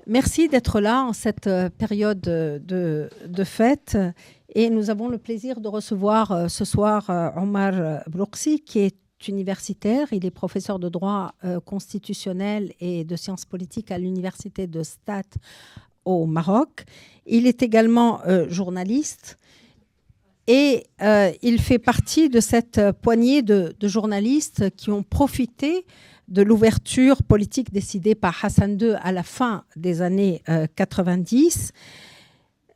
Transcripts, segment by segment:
Merci d'être là en cette période de fête. Et nous avons le plaisir de recevoir ce soir Omar Broursi, qui est universitaire. Il est professeur de droit constitutionnel et de sciences politiques à l'université de Stade au Maroc. Il est également journaliste. Et il fait partie de cette poignée de journalistes qui ont profité de l'ouverture politique décidée par Hassan II à la fin des années 90.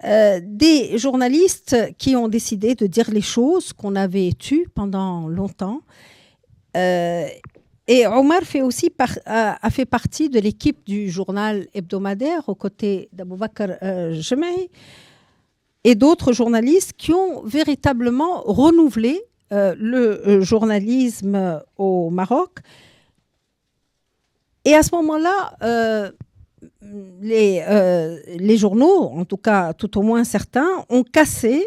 Des journalistes qui ont décidé de dire les choses qu'on avait tues pendant longtemps. Et Omar a fait partie de l'équipe du journal hebdomadaire aux côtés d'Abou Bakr Jemaï et d'autres journalistes qui ont véritablement renouvelé le journalisme au Maroc. Et à ce moment-là, les journaux, en tout cas tout au moins certains, ont cassé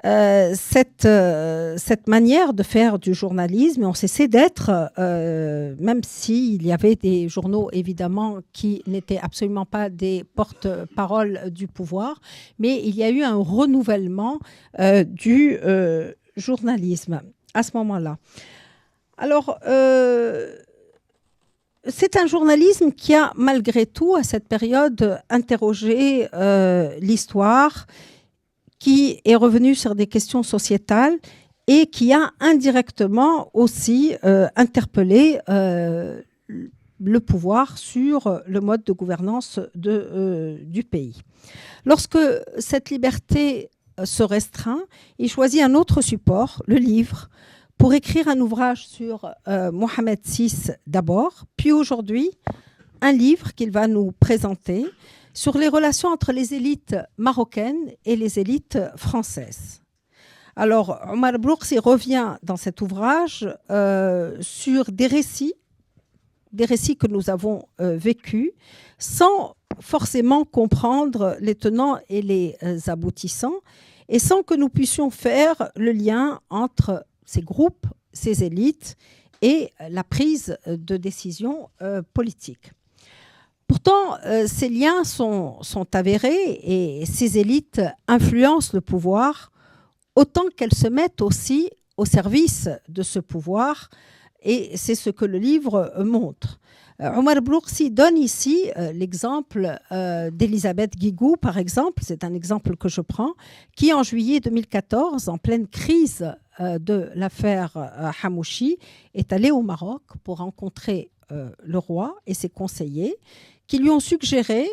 cette manière de faire du journalisme et ont cessé d'être, même s'il y avait des journaux évidemment qui n'étaient absolument pas des porte-parole du pouvoir, mais il y a eu un renouvellement du journalisme à ce moment-là. Alors, c'est un journalisme qui a, malgré tout, à cette période, interrogé l'histoire, qui est revenu sur des questions sociétales et qui a indirectement aussi interpellé le pouvoir sur le mode de gouvernance du pays. Lorsque cette liberté se restreint, il choisit un autre support, le livre, pour écrire un ouvrage sur Mohamed VI d'abord, puis aujourd'hui, un livre qu'il va nous présenter sur les relations entre les élites marocaines et les élites françaises. Alors, Omar Broursi revient dans cet ouvrage sur des récits que nous avons vécus, sans forcément comprendre les tenants et les aboutissants, et sans que nous puissions faire le lien entre ces groupes, ces élites et la prise de décision politique. Pourtant, ces liens sont avérés et ces élites influencent le pouvoir autant qu'elles se mettent aussi au service de ce pouvoir, et c'est ce que le livre montre. Omar Broursi donne ici l'exemple d'Elisabeth Guigou, par exemple, c'est un exemple que je prends, qui en juillet 2014, en pleine crise de l'affaire Hamouchi, est allée au Maroc pour rencontrer le roi et ses conseillers, qui lui ont suggéré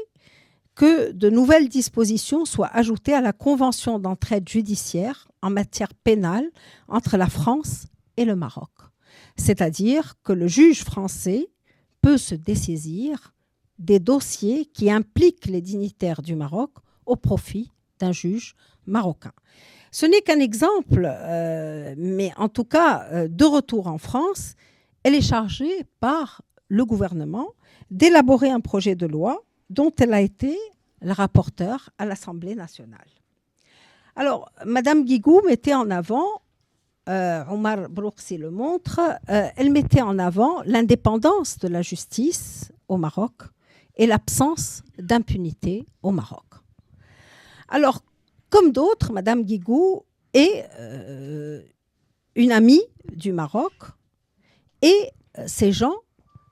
que de nouvelles dispositions soient ajoutées à la convention d'entraide judiciaire en matière pénale entre la France et le Maroc. C'est-à-dire que le juge français peut se dessaisir des dossiers qui impliquent les dignitaires du Maroc au profit d'un juge marocain. Ce n'est qu'un exemple, mais en tout cas, de retour en France, elle est chargée par le gouvernement d'élaborer un projet de loi dont elle a été la rapporteure à l'Assemblée nationale. Alors, Madame Guigou mettait en avant, Omar Broursi le montre, elle mettait en avant l'indépendance de la justice au Maroc et l'absence d'impunité au Maroc. Alors, comme d'autres, Madame Guigou est une amie du Maroc et ces gens,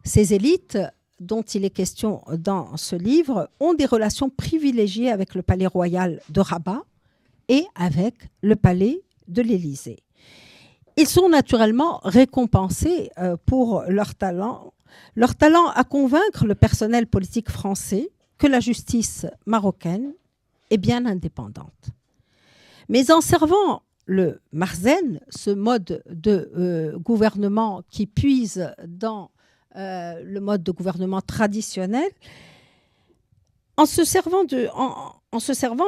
ces élites dont il est question dans ce livre, ont des relations privilégiées avec le palais royal de Rabat et avec le palais de l'Élysée. Ils sont naturellement récompensés pour leur talent à convaincre le personnel politique français que la justice marocaine est bien indépendante. Mais en servant le Marzen, ce mode de gouvernement qui puise dans le mode de gouvernement traditionnel, en se servant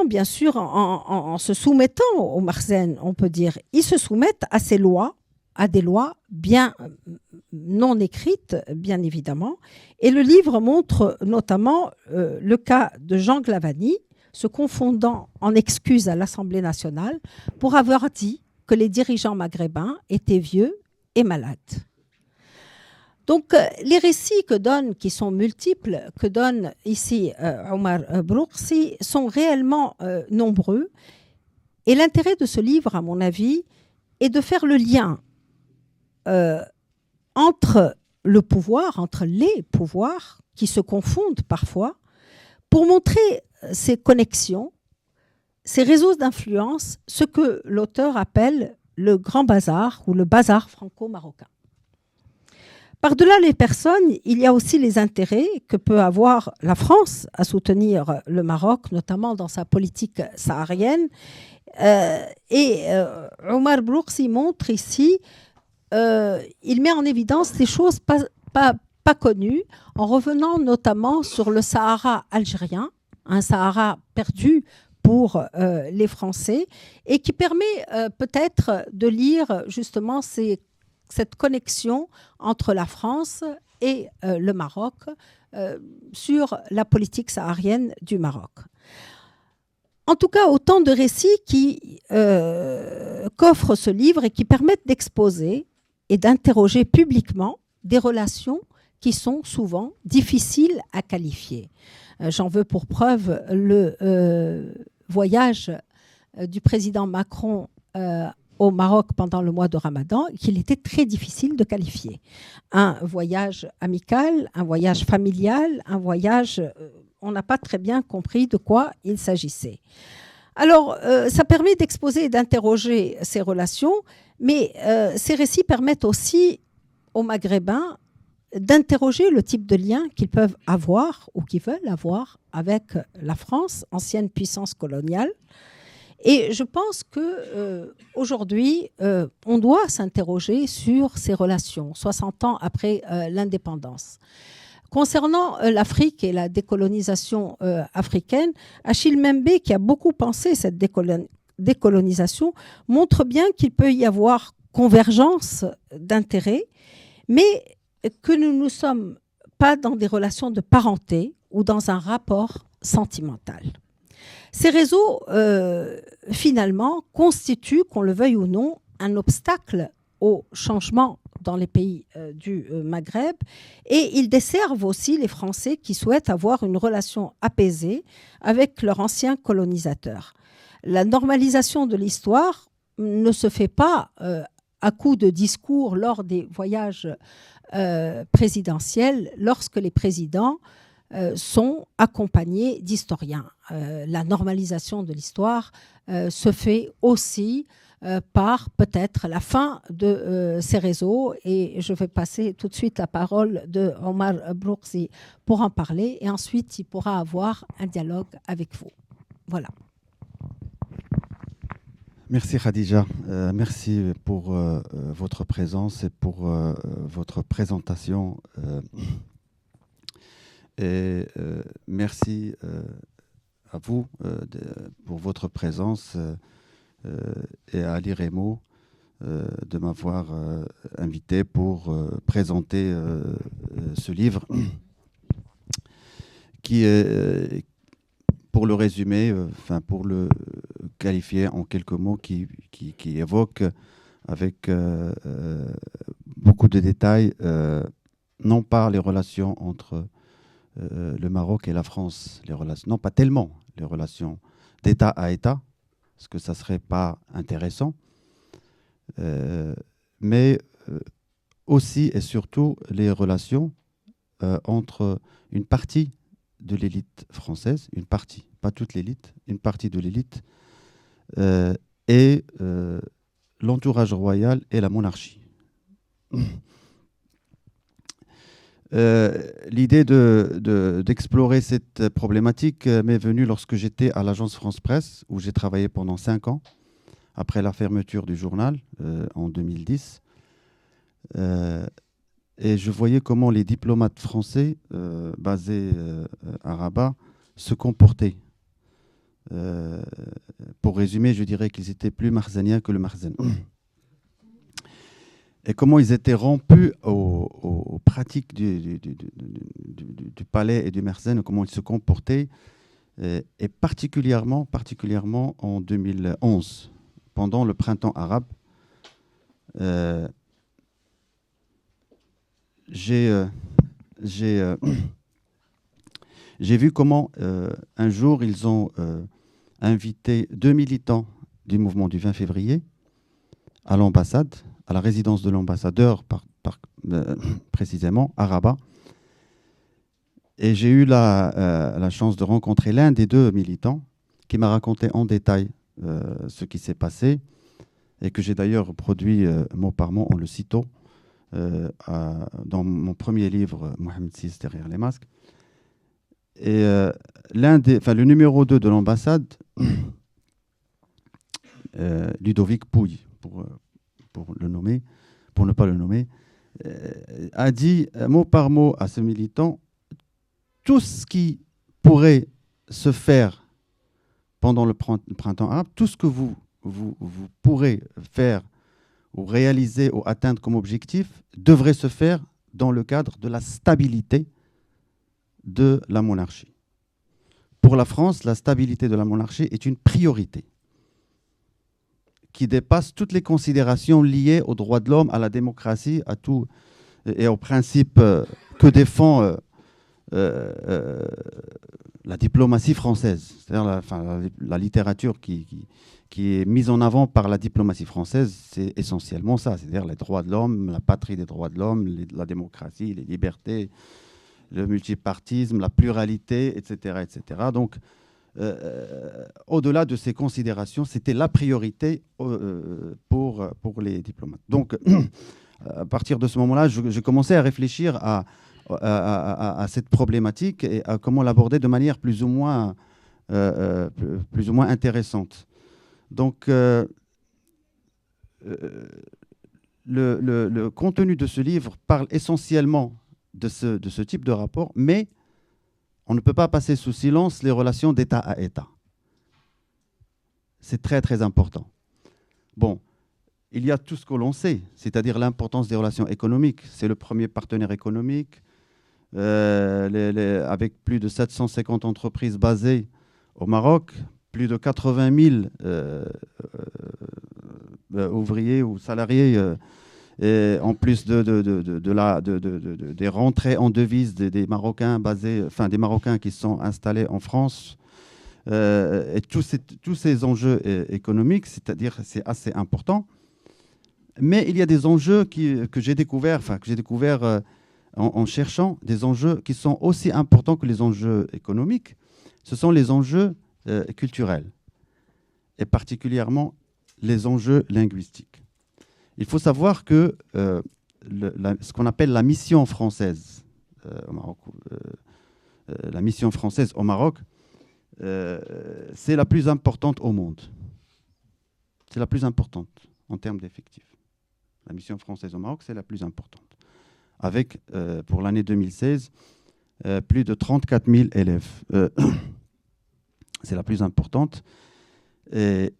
bien sûr, en se soumettant au Marzen, on peut dire, ils se soumettent à ces lois, à des lois bien non écrites, bien évidemment. Et le livre montre notamment le cas de Jean Glavany, se confondant en excuses à l'Assemblée nationale pour avoir dit que les dirigeants maghrébins étaient vieux et malades. Donc, les récits qui sont multiples, que donne ici Omar Broursi, sont réellement nombreux. Et l'intérêt de ce livre, à mon avis, est de faire le lien entre le pouvoir, entre les pouvoirs, qui se confondent parfois, pour montrer ces connexions, ces réseaux d'influence, ce que l'auteur appelle le grand bazar ou le bazar franco-marocain. Par-delà les personnes, il y a aussi les intérêts que peut avoir la France à soutenir le Maroc, notamment dans sa politique saharienne. Omar Broursi montre ici, il met en évidence des choses pas connues, en revenant notamment sur le Sahara algérien, un Sahara perdu pour les Français, et qui permet peut-être de lire justement cette connexion entre la France et le Maroc sur la politique saharienne du Maroc. En tout cas, autant de récits qu'offre ce livre et qui permettent d'exposer et d'interroger publiquement des relations qui sont souvent difficiles à qualifier. J'en veux pour preuve le voyage du président Macron au Maroc pendant le mois de Ramadan, qu'il était très difficile de qualifier. Un voyage amical, un voyage familial, un voyage... on n'a pas très bien compris de quoi il s'agissait. Alors, ça permet d'exposer et d'interroger ces relations, mais ces récits permettent aussi aux Maghrébins d'interroger le type de lien qu'ils peuvent avoir ou qu'ils veulent avoir avec la France, ancienne puissance coloniale. Et je pense qu'aujourd'hui, on doit s'interroger sur ces relations, 60 ans après l'indépendance. Concernant l'Afrique et la décolonisation africaine, Achille Mbembe, qui a beaucoup pensé cette décolonisation, montre bien qu'il peut y avoir convergence d'intérêts, mais que nous ne sommes pas dans des relations de parenté ou dans un rapport sentimental. Ces réseaux, finalement, constituent, qu'on le veuille ou non, un obstacle au changement dans les pays du Maghreb, et ils desservent aussi les Français qui souhaitent avoir une relation apaisée avec leur ancien colonisateur. La normalisation de l'histoire ne se fait pas à coup de discours lors des voyages présidentiels, lorsque les présidents sont accompagnés d'historiens. La normalisation de l'histoire se fait aussi par peut-être la fin de ces réseaux. Et je vais passer tout de suite la parole de Omar Broursi pour en parler. Et ensuite, il pourra avoir un dialogue avec vous. Voilà. Merci Khadija. Merci pour votre présence et pour votre présentation. Et merci à vous pour votre présence et à Ali Remo de m'avoir invité pour présenter ce livre qui est, pour le résumer, pour le qualifier en quelques mots, qui évoque avec beaucoup de détails, non pas les relations entre le Maroc et la France, les relations, non pas tellement les relations d'État à État, parce que ça ne serait pas intéressant, mais aussi et surtout les relations entre une partie de l'élite française, une partie, pas toute l'élite, une partie de l'élite, et l'entourage royal et la monarchie. L'idée d'explorer cette problématique m'est venue lorsque j'étais à l'agence France-Presse, où j'ai travaillé pendant 5 ans, après la fermeture du journal en 2010. Et je voyais comment les diplomates français basés à Rabat se comportaient. Pour résumer, je dirais qu'ils étaient plus marzaniens que le marzen. Et comment ils étaient rompus aux pratiques du palais et du marzen, comment ils se comportaient, et particulièrement en 2011, pendant le printemps arabe. j'ai vu comment un jour ils ont invité 2 militants du mouvement du 20 février à l'ambassade, à la résidence de l'ambassadeur précisément, à Rabat. Et j'ai eu la chance de rencontrer l'un des 2 militants qui m'a raconté en détail ce qui s'est passé et que j'ai d'ailleurs reproduit mot par mot en le citant dans mon premier livre, Mohamed VI derrière les masques. Et le numéro 2 de l'ambassade, Ludovic Pouille, pour ne pas le nommer, a dit mot par mot à ce militant: tout ce qui pourrait se faire pendant le printemps arabe, tout ce que vous pourrez faire ou réaliser ou atteindre comme objectif devrait se faire dans le cadre de la stabilité de la monarchie. Pour la France, la stabilité de la monarchie est une priorité qui dépasse toutes les considérations liées aux droits de l'homme, à la démocratie, à tout, et aux principes que défend la diplomatie française, c'est-à-dire la littérature qui est mise en avant par la diplomatie française, c'est essentiellement ça, c'est-à-dire les droits de l'homme, la patrie des droits de l'homme, la démocratie, les libertés, le multipartisme, la pluralité, etc. etc. Donc, au-delà de ces considérations, c'était la priorité pour les diplomates. Donc, à partir de ce moment-là, je commençais à réfléchir à cette problématique et à comment l'aborder de manière plus ou moins intéressante. Donc, le contenu de ce livre parle essentiellement de ce type de rapport, mais on ne peut pas passer sous silence les relations d'État à État. C'est très, très important. Bon, il y a tout ce que l'on sait, c'est-à-dire l'importance des relations économiques. C'est le premier partenaire économique, avec plus de 750 entreprises basées au Maroc, plus de 80 000 ouvriers ou salariés, et en plus des rentrées en devises des Marocains des Marocains qui sont installés en France, et tous ces enjeux économiques, c'est-à-dire c'est assez important. Mais il y a des enjeux que j'ai découverts en cherchant, des enjeux qui sont aussi importants que les enjeux économiques. Ce sont les enjeux culturels, et particulièrement les enjeux linguistiques. Il faut savoir que ce qu'on appelle la mission française au Maroc, la mission française au Maroc, c'est la plus importante au monde. C'est la plus importante en termes d'effectifs. La mission française au Maroc, c'est la plus importante. Avec, pour l'année 2016, plus de 34 000 élèves. C'est la plus importante. Et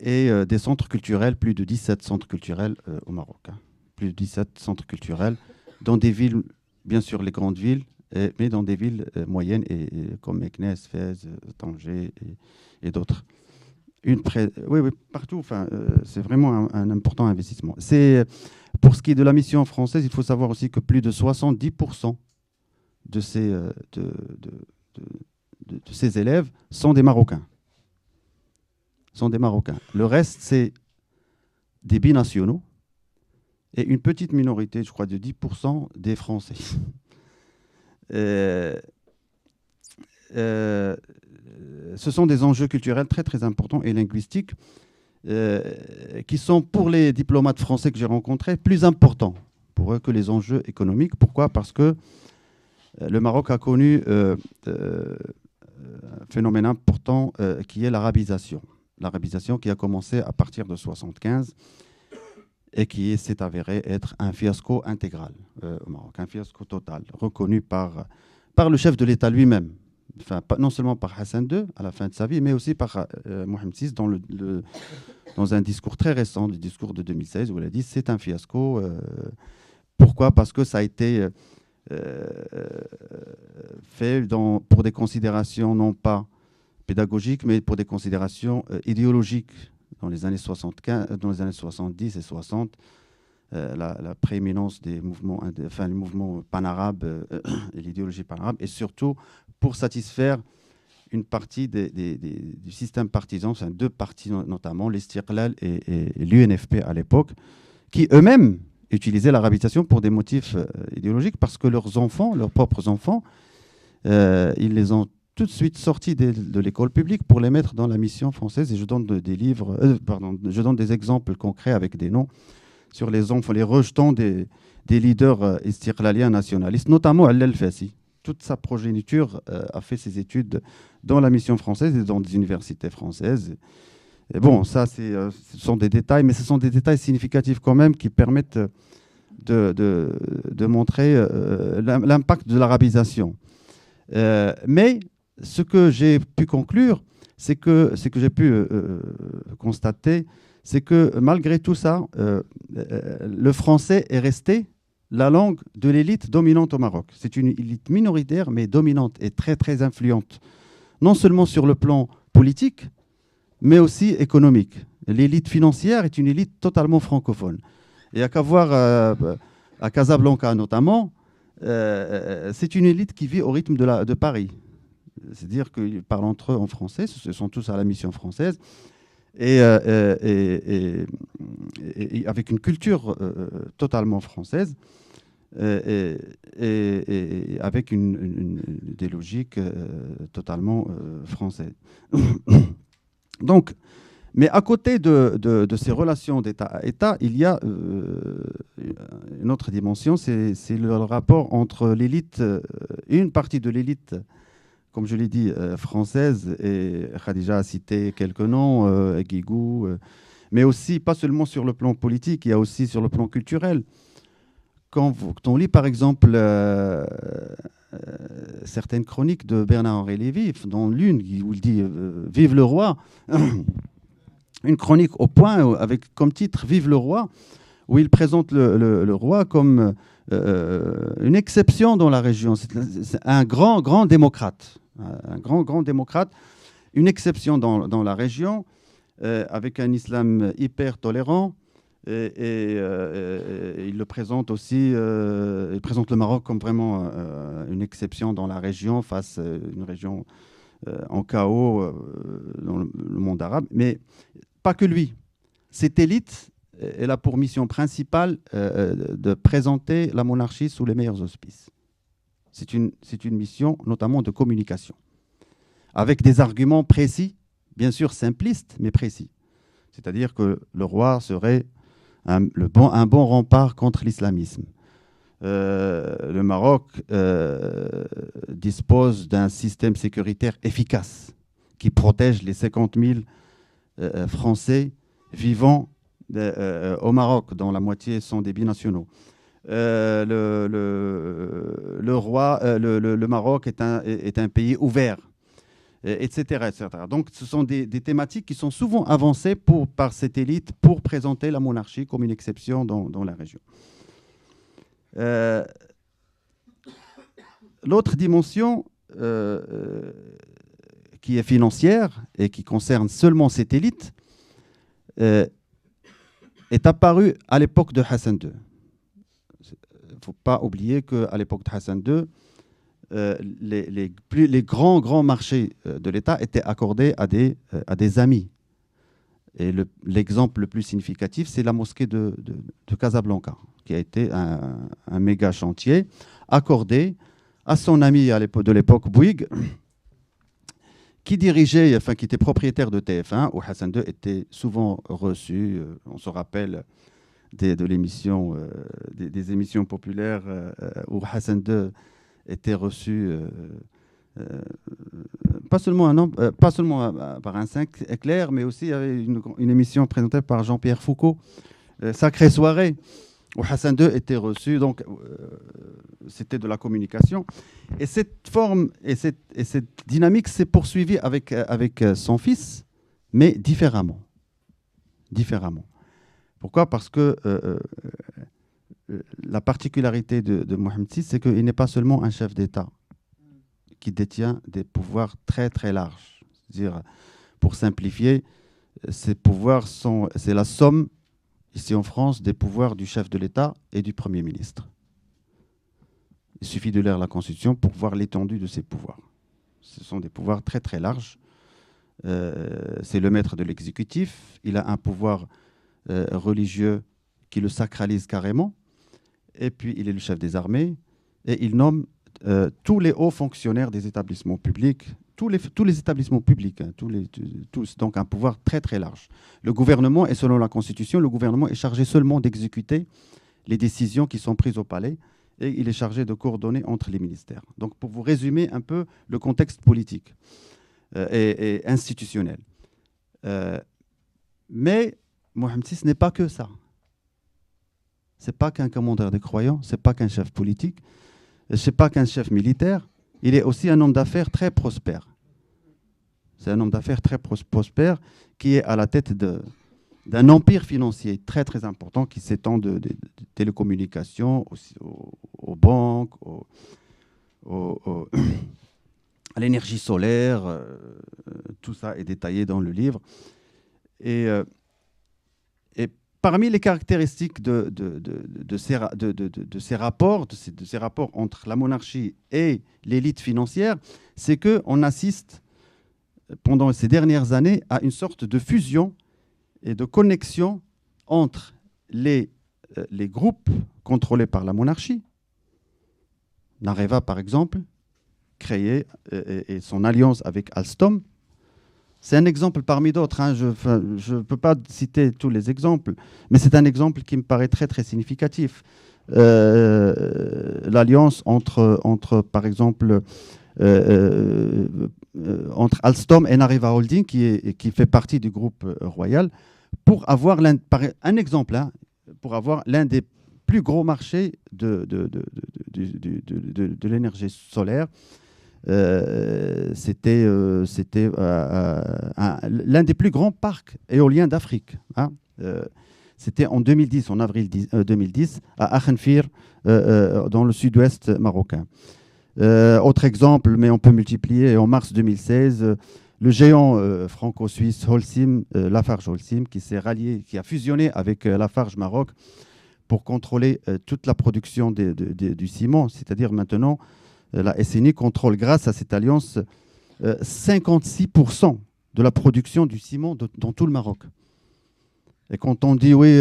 des centres culturels, plus de 17 centres culturels au Maroc. Plus de 17 centres culturels dans des villes, bien sûr les grandes villes, mais dans des villes moyennes comme Meknès, Fès, Tanger et d'autres. Oui, partout. C'est vraiment un important investissement. Pour ce qui est de la mission française, il faut savoir aussi que plus de 70% de ces élèves sont des Marocains. Le reste, c'est des binationaux et une petite minorité, je crois, de 10% des Français. Ce sont des enjeux culturels très, très importants et linguistiques qui sont, pour les diplomates français que j'ai rencontrés, plus importants pour eux que les enjeux économiques. Pourquoi ? Parce que le Maroc a connu un phénomène important qui est l'arabisation. L'arabisation qui a commencé à partir de 1975 et qui s'est avéré être un fiasco intégral au Maroc, un fiasco total, reconnu par le chef de l'État lui-même, non seulement par Hassan II à la fin de sa vie, mais aussi par Mohamed VI dans un discours très récent, le discours de 2016, où il a dit c'est un fiasco. Pourquoi ? Parce que ça a été fait pour des considérations non pas pédagogiques, mais pour des considérations idéologiques dans les années 70 et 60, la prééminence des mouvements, enfin, le mouvement panarabe et l'idéologie panarabe, et surtout pour satisfaire une partie du système partisan, enfin, deux partis notamment, l'Istiqlal et l'UNFP à l'époque, qui eux-mêmes utilisaient l'arabisation pour des motifs idéologiques, parce que leurs enfants, leurs propres enfants, ils les ont tout de suite sortis de l'école publique pour les mettre dans la mission française. Et je donne je donne des exemples concrets avec des noms sur les enfants, les rejetons des leaders istiqlaliens nationalistes, notamment Allel Fassi. Toute sa progéniture a fait ses études dans la mission française et dans des universités françaises. Et bon, ça, ce sont des détails, mais ce sont des détails significatifs quand même qui permettent de montrer l'impact de l'arabisation. Mais ce que j'ai pu conclure, c'est que j'ai pu constater, c'est que malgré tout ça, le français est resté la langue de l'élite dominante au Maroc. C'est une élite minoritaire, mais dominante et très, très influente, non seulement sur le plan politique, mais aussi économique. L'élite financière est une élite totalement francophone. Il n'y a qu'à voir à Casablanca notamment, c'est une élite qui vit au rythme de Paris. C'est-à-dire qu'ils parlent entre eux en français, ce sont tous à la mission française, et avec une culture totalement française, et avec des logiques totalement françaises. Donc, mais à côté de ces relations d'État à État, il y a une autre dimension, c'est le rapport entre l'élite, une partie de l'élite, comme je l'ai dit, française, et Khadija a cité quelques noms, Guigou, mais aussi, pas seulement sur le plan politique, il y a aussi sur le plan culturel. Quand on lit par exemple certaines chroniques de Bernard-Henri Lévy, dont l'une où il dit « Vive le roi », une chronique au point avec comme titre « Vive le roi », où il présente le roi comme une exception dans la région. C'est un grand démocrate, un grand démocrate, une exception dans la région, avec un islam hyper tolérant. Et il le présente aussi, il présente le Maroc comme vraiment une exception dans la région, face à une région en chaos dans le monde arabe. Mais pas que lui. Cette élite, elle a pour mission principale de présenter la monarchie sous les meilleurs auspices. C'est une mission notamment de communication, avec des arguments précis, bien sûr simplistes, mais précis. C'est-à-dire que le roi serait un bon rempart contre l'islamisme. Le Maroc dispose d'un système sécuritaire efficace qui protège les 50 000 Français vivant au Maroc, dont la moitié sont des binationaux. Le Maroc est un pays ouvert, etc., etc. Donc, ce sont des thématiques qui sont souvent avancées par cette élite pour présenter la monarchie comme une exception dans la région. L'autre dimension qui est financière et qui concerne seulement cette élite est apparue à l'époque de Hassan II. Il ne faut pas oublier qu'à l'époque de Hassan II, les grands marchés de l'État étaient accordés à des amis. Et l'exemple le plus significatif, c'est la mosquée de Casablanca, qui a été un méga chantier accordé à son ami de l'époque, Bouygues, qui dirigeait, enfin qui était propriétaire de TF1, où Hassan II était souvent reçu. On se rappelle des émissions populaires où Hassan II était reçu pas seulement par un 5 éclair, mais aussi avec une émission présentée par Jean-Pierre Foucault, Sacrée soirée, où Hassan II était reçu. Donc, c'était de la communication. Et cette forme et cette dynamique s'est poursuivie avec son fils, mais différemment. Pourquoi ? Parce que la particularité de Mohamed VI, c'est qu'il n'est pas seulement un chef d'État qui détient des pouvoirs très très larges. C'est-à-dire, pour simplifier, ces pouvoirs c'est la somme ici en France, des pouvoirs du chef de l'État et du Premier ministre. Il suffit de lire la Constitution pour voir l'étendue de ces pouvoirs. Ce sont des pouvoirs très très larges. C'est le maître de l'exécutif. Il a un pouvoir religieux qui le sacralise carrément. Et puis, il est le chef des armées. Et il nomme tous les hauts fonctionnaires des établissements publics, tous les établissements publics, hein, tous, donc un pouvoir très très large. Le gouvernement, et selon la Constitution, le gouvernement est chargé seulement d'exécuter les décisions qui sont prises au palais, et il est chargé de coordonner entre les ministères. Donc pour vous résumer un peu le contexte politique et institutionnel. Mais Mohamed VI n'est pas que ça. Ce n'est pas qu'un commandeur des croyants, ce n'est pas qu'un chef politique, ce n'est pas qu'un chef militaire, il est aussi un homme d'affaires très prospère. C'est un homme d'affaires très prospère qui est à la tête d'un empire financier très très important qui s'étend de télécommunications aux banques, à l'énergie solaire. Tout ça est détaillé dans le livre. Et parmi les caractéristiques de ces rapports entre la monarchie et l'élite financière, c'est qu'on assiste pendant ces dernières années à une sorte de fusion et de connexion entre les groupes contrôlés par la monarchie. Nareva, par exemple, créé et son alliance avec Alstom. C'est un exemple parmi d'autres. Hein. Je ne peux pas citer tous les exemples, mais c'est un exemple qui me paraît très, très significatif. L'alliance entre, par exemple, entre Alstom et Nareva Holding, qui fait partie du groupe royal, pour avoir un exemple, hein, pour avoir l'un des plus gros marchés de l'énergie solaire. C'était l'un des plus grands parcs éoliens d'Afrique. Hein. C'était en 2010, en avril 2010, à Akhenfir, dans le sud-ouest marocain. Autre exemple, mais on peut multiplier, en mars 2016, le géant franco-suisse Holcim, Lafarge Holcim, qui s'est rallié, qui a fusionné avec Lafarge Maroc pour contrôler toute la production du ciment. C'est-à-dire maintenant, la SNI contrôle, grâce à cette alliance, 56% de la production du ciment dans tout le Maroc. Et quand on dit, oui,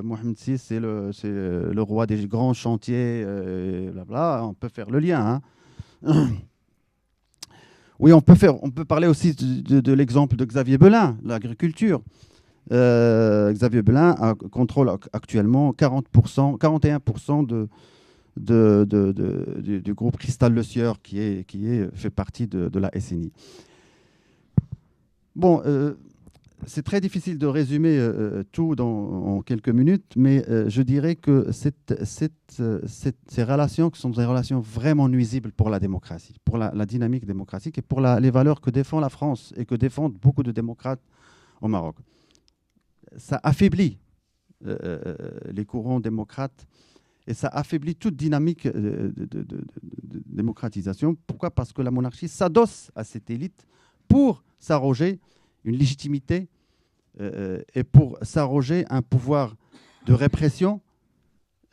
Mohamed VI, c'est le roi des grands chantiers, blabla, on peut faire le lien. Hein. Oui, on peut parler aussi de l'exemple de Xavier Belin, l'agriculture. Xavier Belin contrôle actuellement 41% du groupe Cristal Le Sieur qui fait partie de la SNI. Bon, c'est très difficile de résumer tout en quelques minutes, mais je dirais que ces relations sont des relations vraiment nuisibles pour la démocratie, pour la dynamique démocratique et pour les valeurs que défend la France et que défendent beaucoup de démocrates au Maroc. Ça affaiblit les courants démocrates et ça affaiblit toute dynamique de démocratisation. Pourquoi ? Parce que la monarchie s'adosse à cette élite pour s'arroger une légitimité et pour s'arroger un pouvoir de répression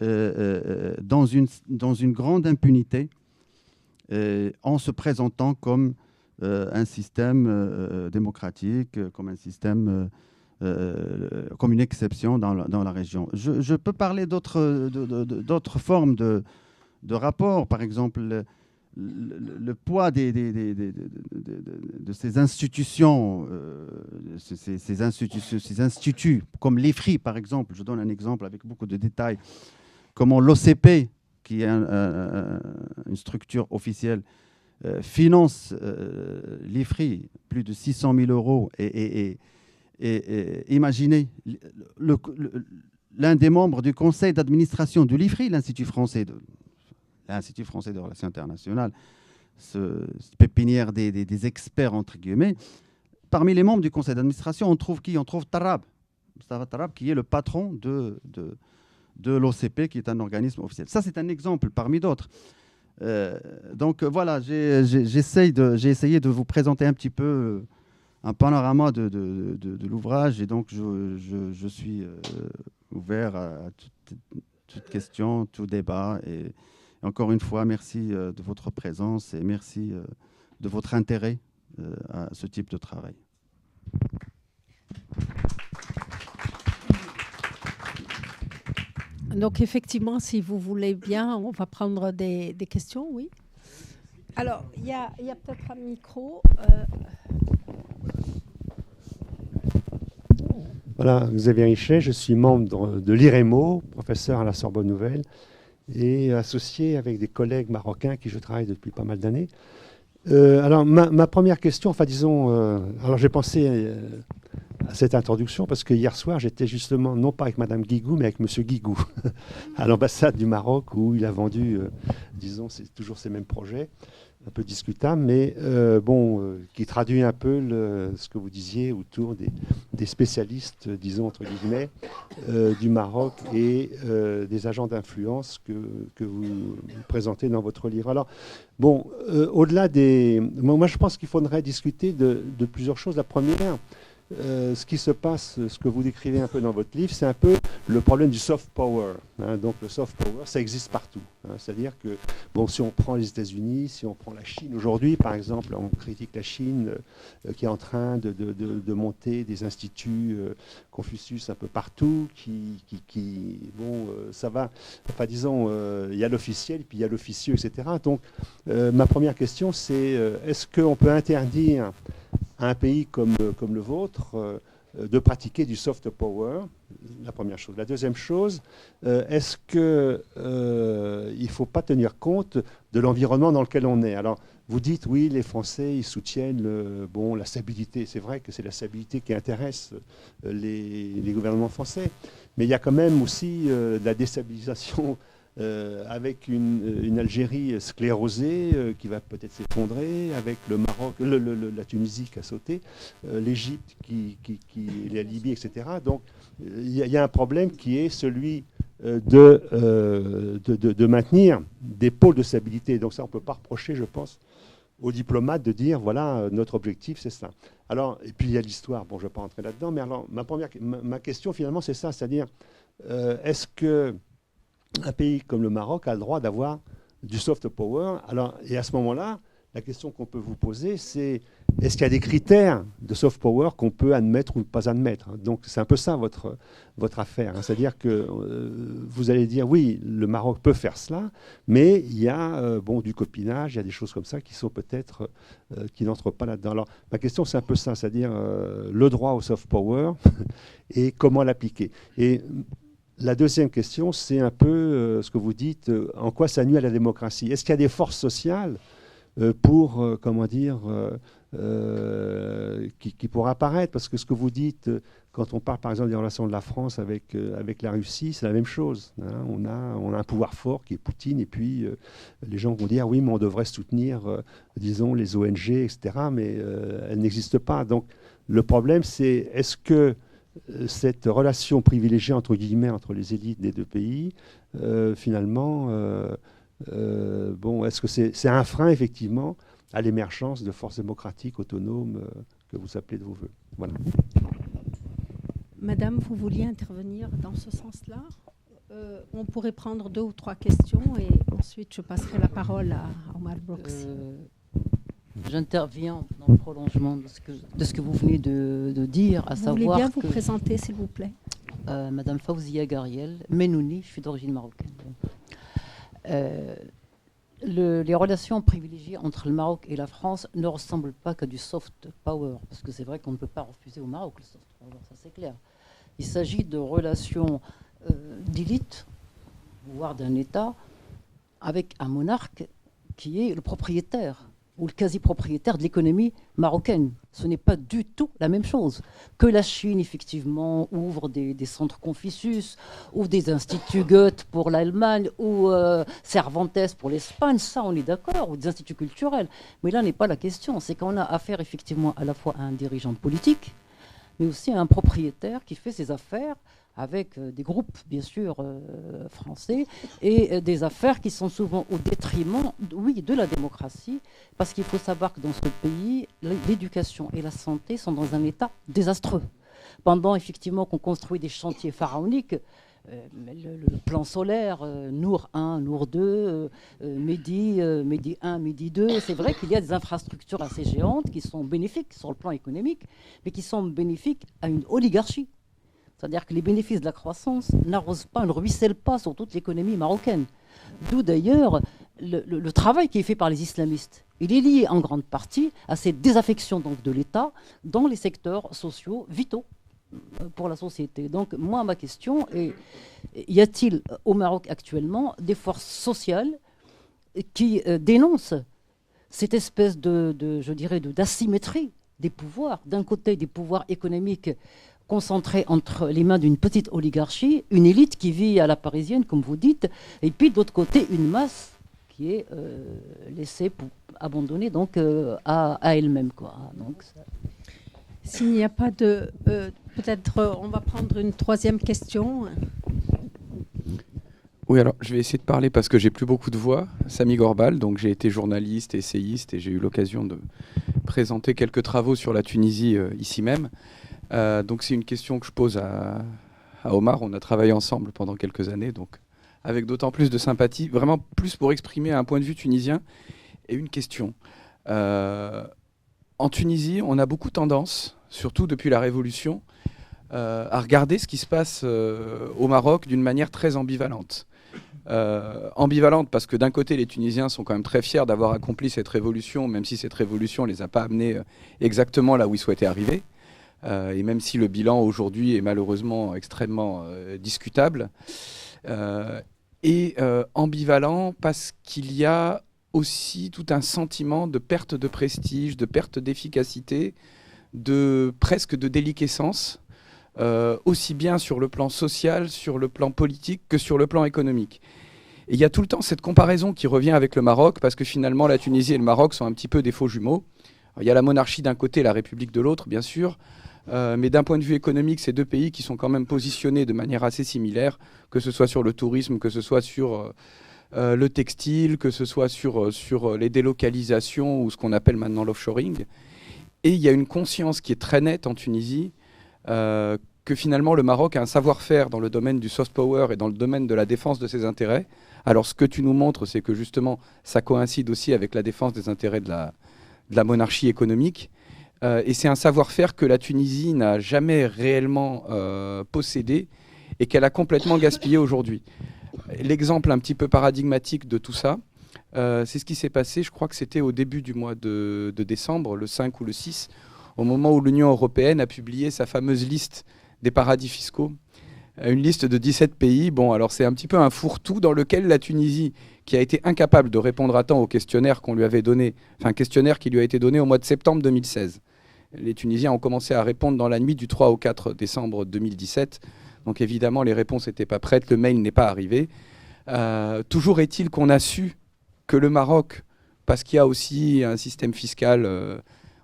dans une grande impunité en se présentant comme un système démocratique, comme un système... comme une exception dans la région. Je peux parler d'autres formes de rapports, par exemple le poids de ces institutions, ces instituts, comme l'IFRI par exemple. Je donne un exemple avec beaucoup de détails, comment l'OCP, qui est une structure officielle, finance l'IFRI, plus de 600 000 euros, et imaginez, l'un des membres du conseil d'administration de l'IFRI, l'Institut français de Relations internationales, cette pépinière des experts, entre guillemets, parmi les membres du conseil d'administration, on trouve qui ? On trouve Tarab. Mustafa Tarab, qui est le patron de l'OCP, qui est un organisme officiel. Ça, c'est un exemple parmi d'autres. Donc voilà, j'ai essayé de vous présenter un petit peu un panorama de l'ouvrage, et donc je suis ouvert à toute question, tout débat. Et encore une fois, merci de votre présence et merci de votre intérêt à ce type de travail. Donc effectivement, si vous voulez bien, on va prendre des questions, oui. Alors, il y a peut-être un micro. Voilà, Xavier Richet, je suis membre de l'IREMO, professeur à la Sorbonne Nouvelle, et associé avec des collègues marocains avec qui je travaille depuis pas mal d'années. Alors, ma première question, enfin disons, alors j'ai pensé à cette introduction parce que hier soir, j'étais justement, non pas avec Madame Guigou, mais avec Monsieur Guigou, à l'ambassade du Maroc, où il a vendu, disons, c'est toujours ces mêmes projets, un peu discutable, mais qui traduit un peu ce que vous disiez autour des spécialistes, disons entre guillemets, du Maroc et des agents d'influence que vous présentez dans votre livre. Alors, au-delà des... Moi, je pense qu'il faudrait discuter de plusieurs choses. La première, ce qui se passe, ce que vous décrivez un peu dans votre livre, c'est un peu le problème du soft power. Donc le soft power, ça existe partout. C'est-à-dire que, si on prend les États-Unis, si on prend la Chine aujourd'hui, par exemple, on critique la Chine qui est en train de monter des instituts Confucius un peu partout, ça va, enfin disons, il y a l'officiel, puis il y a l'officieux, etc. Donc ma première question, c'est est-ce qu'on peut interdire à un pays comme le vôtre de pratiquer du soft power, la première chose. La deuxième chose, est-ce qu'il ne faut pas tenir compte de l'environnement dans lequel on est? Alors, vous dites, oui, les Français, ils soutiennent la stabilité. C'est vrai que c'est la stabilité qui intéresse les gouvernements français. Mais il y a quand même aussi de la déstabilisation avec une Algérie sclérosée qui va peut-être s'effondrer, avec le Maroc, la Tunisie qui a sauté, l'Égypte, la Libye, etc. Donc il y a un problème qui est celui de maintenir des pôles de stabilité. Donc ça, on ne peut pas reprocher, je pense, aux diplomates de dire, voilà, notre objectif, c'est ça. Alors, et puis il y a l'histoire, je ne vais pas rentrer là-dedans, mais alors ma question finalement, c'est ça, c'est-à-dire, est-ce que un pays comme le Maroc a le droit d'avoir du soft power? Alors, et à ce moment-là, la question qu'on peut vous poser, c'est est-ce qu'il y a des critères de soft power qu'on peut admettre ou ne pas admettre? Donc, c'est un peu ça votre affaire. C'est-à-dire que vous allez dire, oui, le Maroc peut faire cela, mais il y a du copinage, il y a des choses comme ça qui sont peut-être, qui n'entrent pas là-dedans. Alors, ma question, c'est un peu ça, c'est-à-dire le droit au soft power et comment l'appliquer. Et la deuxième question, c'est un peu ce que vous dites, en quoi ça nuit à la démocratie? Est-ce qu'il y a des forces sociales qui pourraient apparaître? Parce que ce que vous dites, quand on parle par exemple des relations de la France avec la Russie, c'est la même chose. On a un pouvoir fort qui est Poutine, et puis les gens vont dire oui, mais on devrait soutenir, disons, les ONG, etc., mais elles n'existent pas. Donc le problème, c'est est-ce que cette relation privilégiée entre guillemets entre les élites des deux pays, finalement, est-ce que c'est un frein effectivement à l'émergence de forces démocratiques autonomes que vous appelez de vos voeux? Voilà. Madame, vous vouliez intervenir dans ce sens-là? On pourrait prendre 2 ou 3 questions et ensuite je passerai la parole à Omar Brooks. J'interviens dans le prolongement de ce que vous venez de dire, à savoir. Vous voulez bien vous présenter, s'il vous plaît? Madame Fawzia Gariel, Menouni, je suis d'origine marocaine. Les relations privilégiées entre le Maroc et la France ne ressemblent pas qu'à du soft power, parce que c'est vrai qu'on ne peut pas refuser au Maroc le soft power, ça c'est clair. Il s'agit de relations d'élite, voire d'un État, avec un monarque qui est le propriétaire ou le quasi-propriétaire de l'économie marocaine. Ce n'est pas du tout la même chose. Que la Chine, effectivement, ouvre des centres Confucius, ou des instituts Goethe pour l'Allemagne, ou Cervantes pour l'Espagne, ça on est d'accord, ou des instituts culturels. Mais là n'est pas la question. C'est qu'on a affaire effectivement à la fois à un dirigeant politique, mais aussi à un propriétaire qui fait ses affaires avec des groupes, bien sûr, français, et des affaires qui sont souvent au détriment, oui, de la démocratie, parce qu'il faut savoir que dans ce pays, l'éducation et la santé sont dans un état désastreux. pendant effectivement qu'on construit des chantiers pharaoniques, le plan solaire, Nour 1, Nour 2, Mehdi 1, Mehdi 2, c'est vrai qu'il y a des infrastructures assez géantes qui sont bénéfiques sur le plan économique, mais qui sont bénéfiques à une oligarchie. C'est-à-dire que les bénéfices de la croissance n'arrosent pas, ne ruissellent pas sur toute l'économie marocaine. D'où d'ailleurs le travail qui est fait par les islamistes. Il est lié en grande partie à cette désaffection donc, de l'État dans les secteurs sociaux vitaux pour la société. Donc moi, ma question est, y a-t-il au Maroc actuellement des forces sociales qui dénoncent cette espèce je dirais, d'asymétrie des pouvoirs, d'un côté des pouvoirs économiques concentrés entre les mains d'une petite oligarchie, une élite qui vit à la parisienne, comme vous dites, et puis d'autre côté, une masse qui est laissée abandonnée donc, à elle-même. Donc, ça... S'il n'y a pas de... peut-être on va prendre une troisième question. Oui, alors je vais essayer de parler parce que j'ai plus beaucoup de voix. Sami Gorbal, donc j'ai été journaliste, essayiste et j'ai eu l'occasion de présenter quelques travaux sur la Tunisie ici même. Donc c'est une question que je pose à Omar. On a travaillé ensemble pendant quelques années, donc avec d'autant plus de sympathie, vraiment plus pour exprimer un point de vue tunisien et une question. En Tunisie, on a beaucoup tendance, surtout depuis la Révolution, à regarder ce qui se passe au Maroc d'une manière très ambivalente. Ambivalente parce que d'un côté, les Tunisiens sont quand même très fiers d'avoir accompli cette révolution, même si cette révolution ne les a pas amenés exactement là où ils souhaitaient arriver. Et même si le bilan aujourd'hui est malheureusement extrêmement discutable. Ambivalent parce qu'il y a aussi tout un sentiment de perte de prestige, de perte d'efficacité, presque de déliquescence, aussi bien sur le plan social, sur le plan politique que sur le plan économique. Et il y a tout le temps cette comparaison qui revient avec le Maroc, parce que finalement la Tunisie et le Maroc sont un petit peu des faux jumeaux. Alors, il y a la monarchie d'un côté, la République de l'autre, bien sûr, mais d'un point de vue économique, c'est deux pays qui sont quand même positionnés de manière assez similaire, que ce soit sur le tourisme, que ce soit sur le textile, que ce soit sur les délocalisations ou ce qu'on appelle maintenant l'offshoring. Et il y a une conscience qui est très nette en Tunisie, que finalement le Maroc a un savoir-faire dans le domaine du soft power et dans le domaine de la défense de ses intérêts. Alors ce que tu nous montres, c'est que justement ça coïncide aussi avec la défense des intérêts de la monarchie économique. Et c'est un savoir-faire que la Tunisie n'a jamais réellement possédé et qu'elle a complètement gaspillé aujourd'hui. L'exemple un petit peu paradigmatique de tout ça, c'est ce qui s'est passé, je crois que c'était au début du mois de décembre, le 5 ou le 6, au moment où l'Union européenne a publié sa fameuse liste des paradis fiscaux, une liste de 17 pays. Bon, alors c'est un petit peu un fourre-tout dans lequel la Tunisie, qui a été incapable de répondre à temps au questionnaire qu'on lui avait donné, enfin questionnaire qui lui a été donné au mois de septembre 2016. Les Tunisiens ont commencé à répondre dans la nuit du 3 au 4 décembre 2017. Donc évidemment, les réponses n'étaient pas prêtes, le mail n'est pas arrivé. Toujours est-il qu'on a su que le Maroc, parce qu'il y a aussi un système fiscal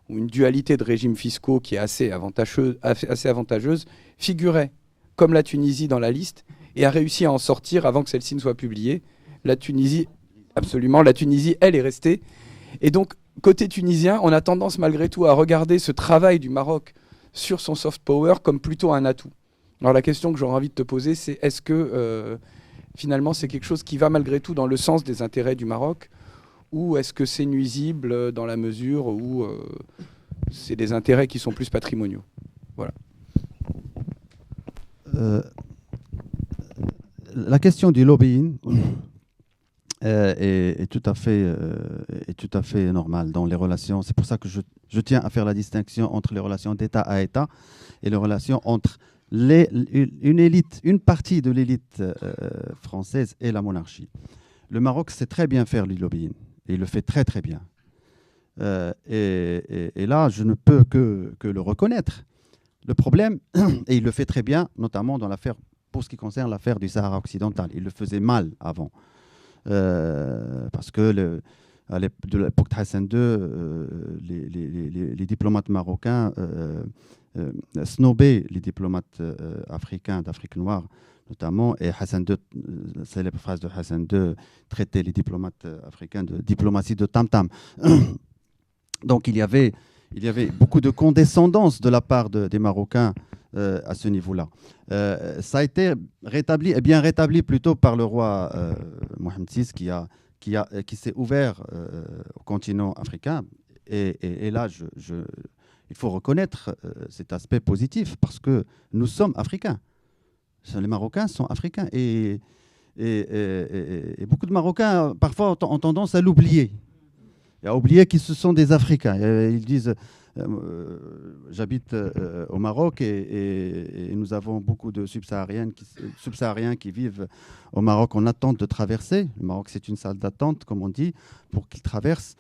ou une dualité de régimes fiscaux qui est assez avantageuse, figurait comme la Tunisie dans la liste et a réussi à en sortir avant que celle-ci ne soit publiée. La Tunisie, absolument, la Tunisie, elle, est restée. Et donc, côté tunisien, on a tendance malgré tout à regarder ce travail du Maroc sur son soft power comme plutôt un atout. Alors la question que j'aurais envie de te poser, c'est est-ce que finalement c'est quelque chose qui va malgré tout dans le sens des intérêts du Maroc, ou est-ce que c'est nuisible dans la mesure où c'est des intérêts qui sont plus patrimoniaux? Voilà. La question du lobbying est tout à fait normale dans les relations. C'est pour ça que je tiens à faire la distinction entre les relations d'État à État et les relations entre une élite, une partie de l'élite française et la monarchie. Le Maroc sait très bien faire du lobbying et il le fait très très bien. Et là, je ne peux que le reconnaître. Le problème, et il le fait très bien, notamment dans l'affaire, pour ce qui concerne l'affaire du Sahara occidental. Il le faisait mal avant. Parce que à l'époque de Hassan II, les diplomates marocains snobaient les diplomates africains d'Afrique noire, notamment, et Hassan II, la célèbre phrase de Hassan II, traitait les diplomates africains de diplomatie de tam-tam. Donc il y avait beaucoup de condescendance de la part des Marocains à ce niveau-là. Ça a été rétabli, et bien rétabli plutôt par le roi Mohamed VI qui s'est ouvert au continent africain. Et là, il faut reconnaître cet aspect positif parce que nous sommes africains. Les Marocains sont africains et beaucoup de Marocains parfois ont tendance à l'oublier. Et à oublier qu'ils sont des Africains. Ils disent j'habite au Maroc et nous avons beaucoup de subsahariens qui vivent au Maroc en attente de traverser. Le Maroc, c'est une salle d'attente, comme on dit, pour qu'ils traversent.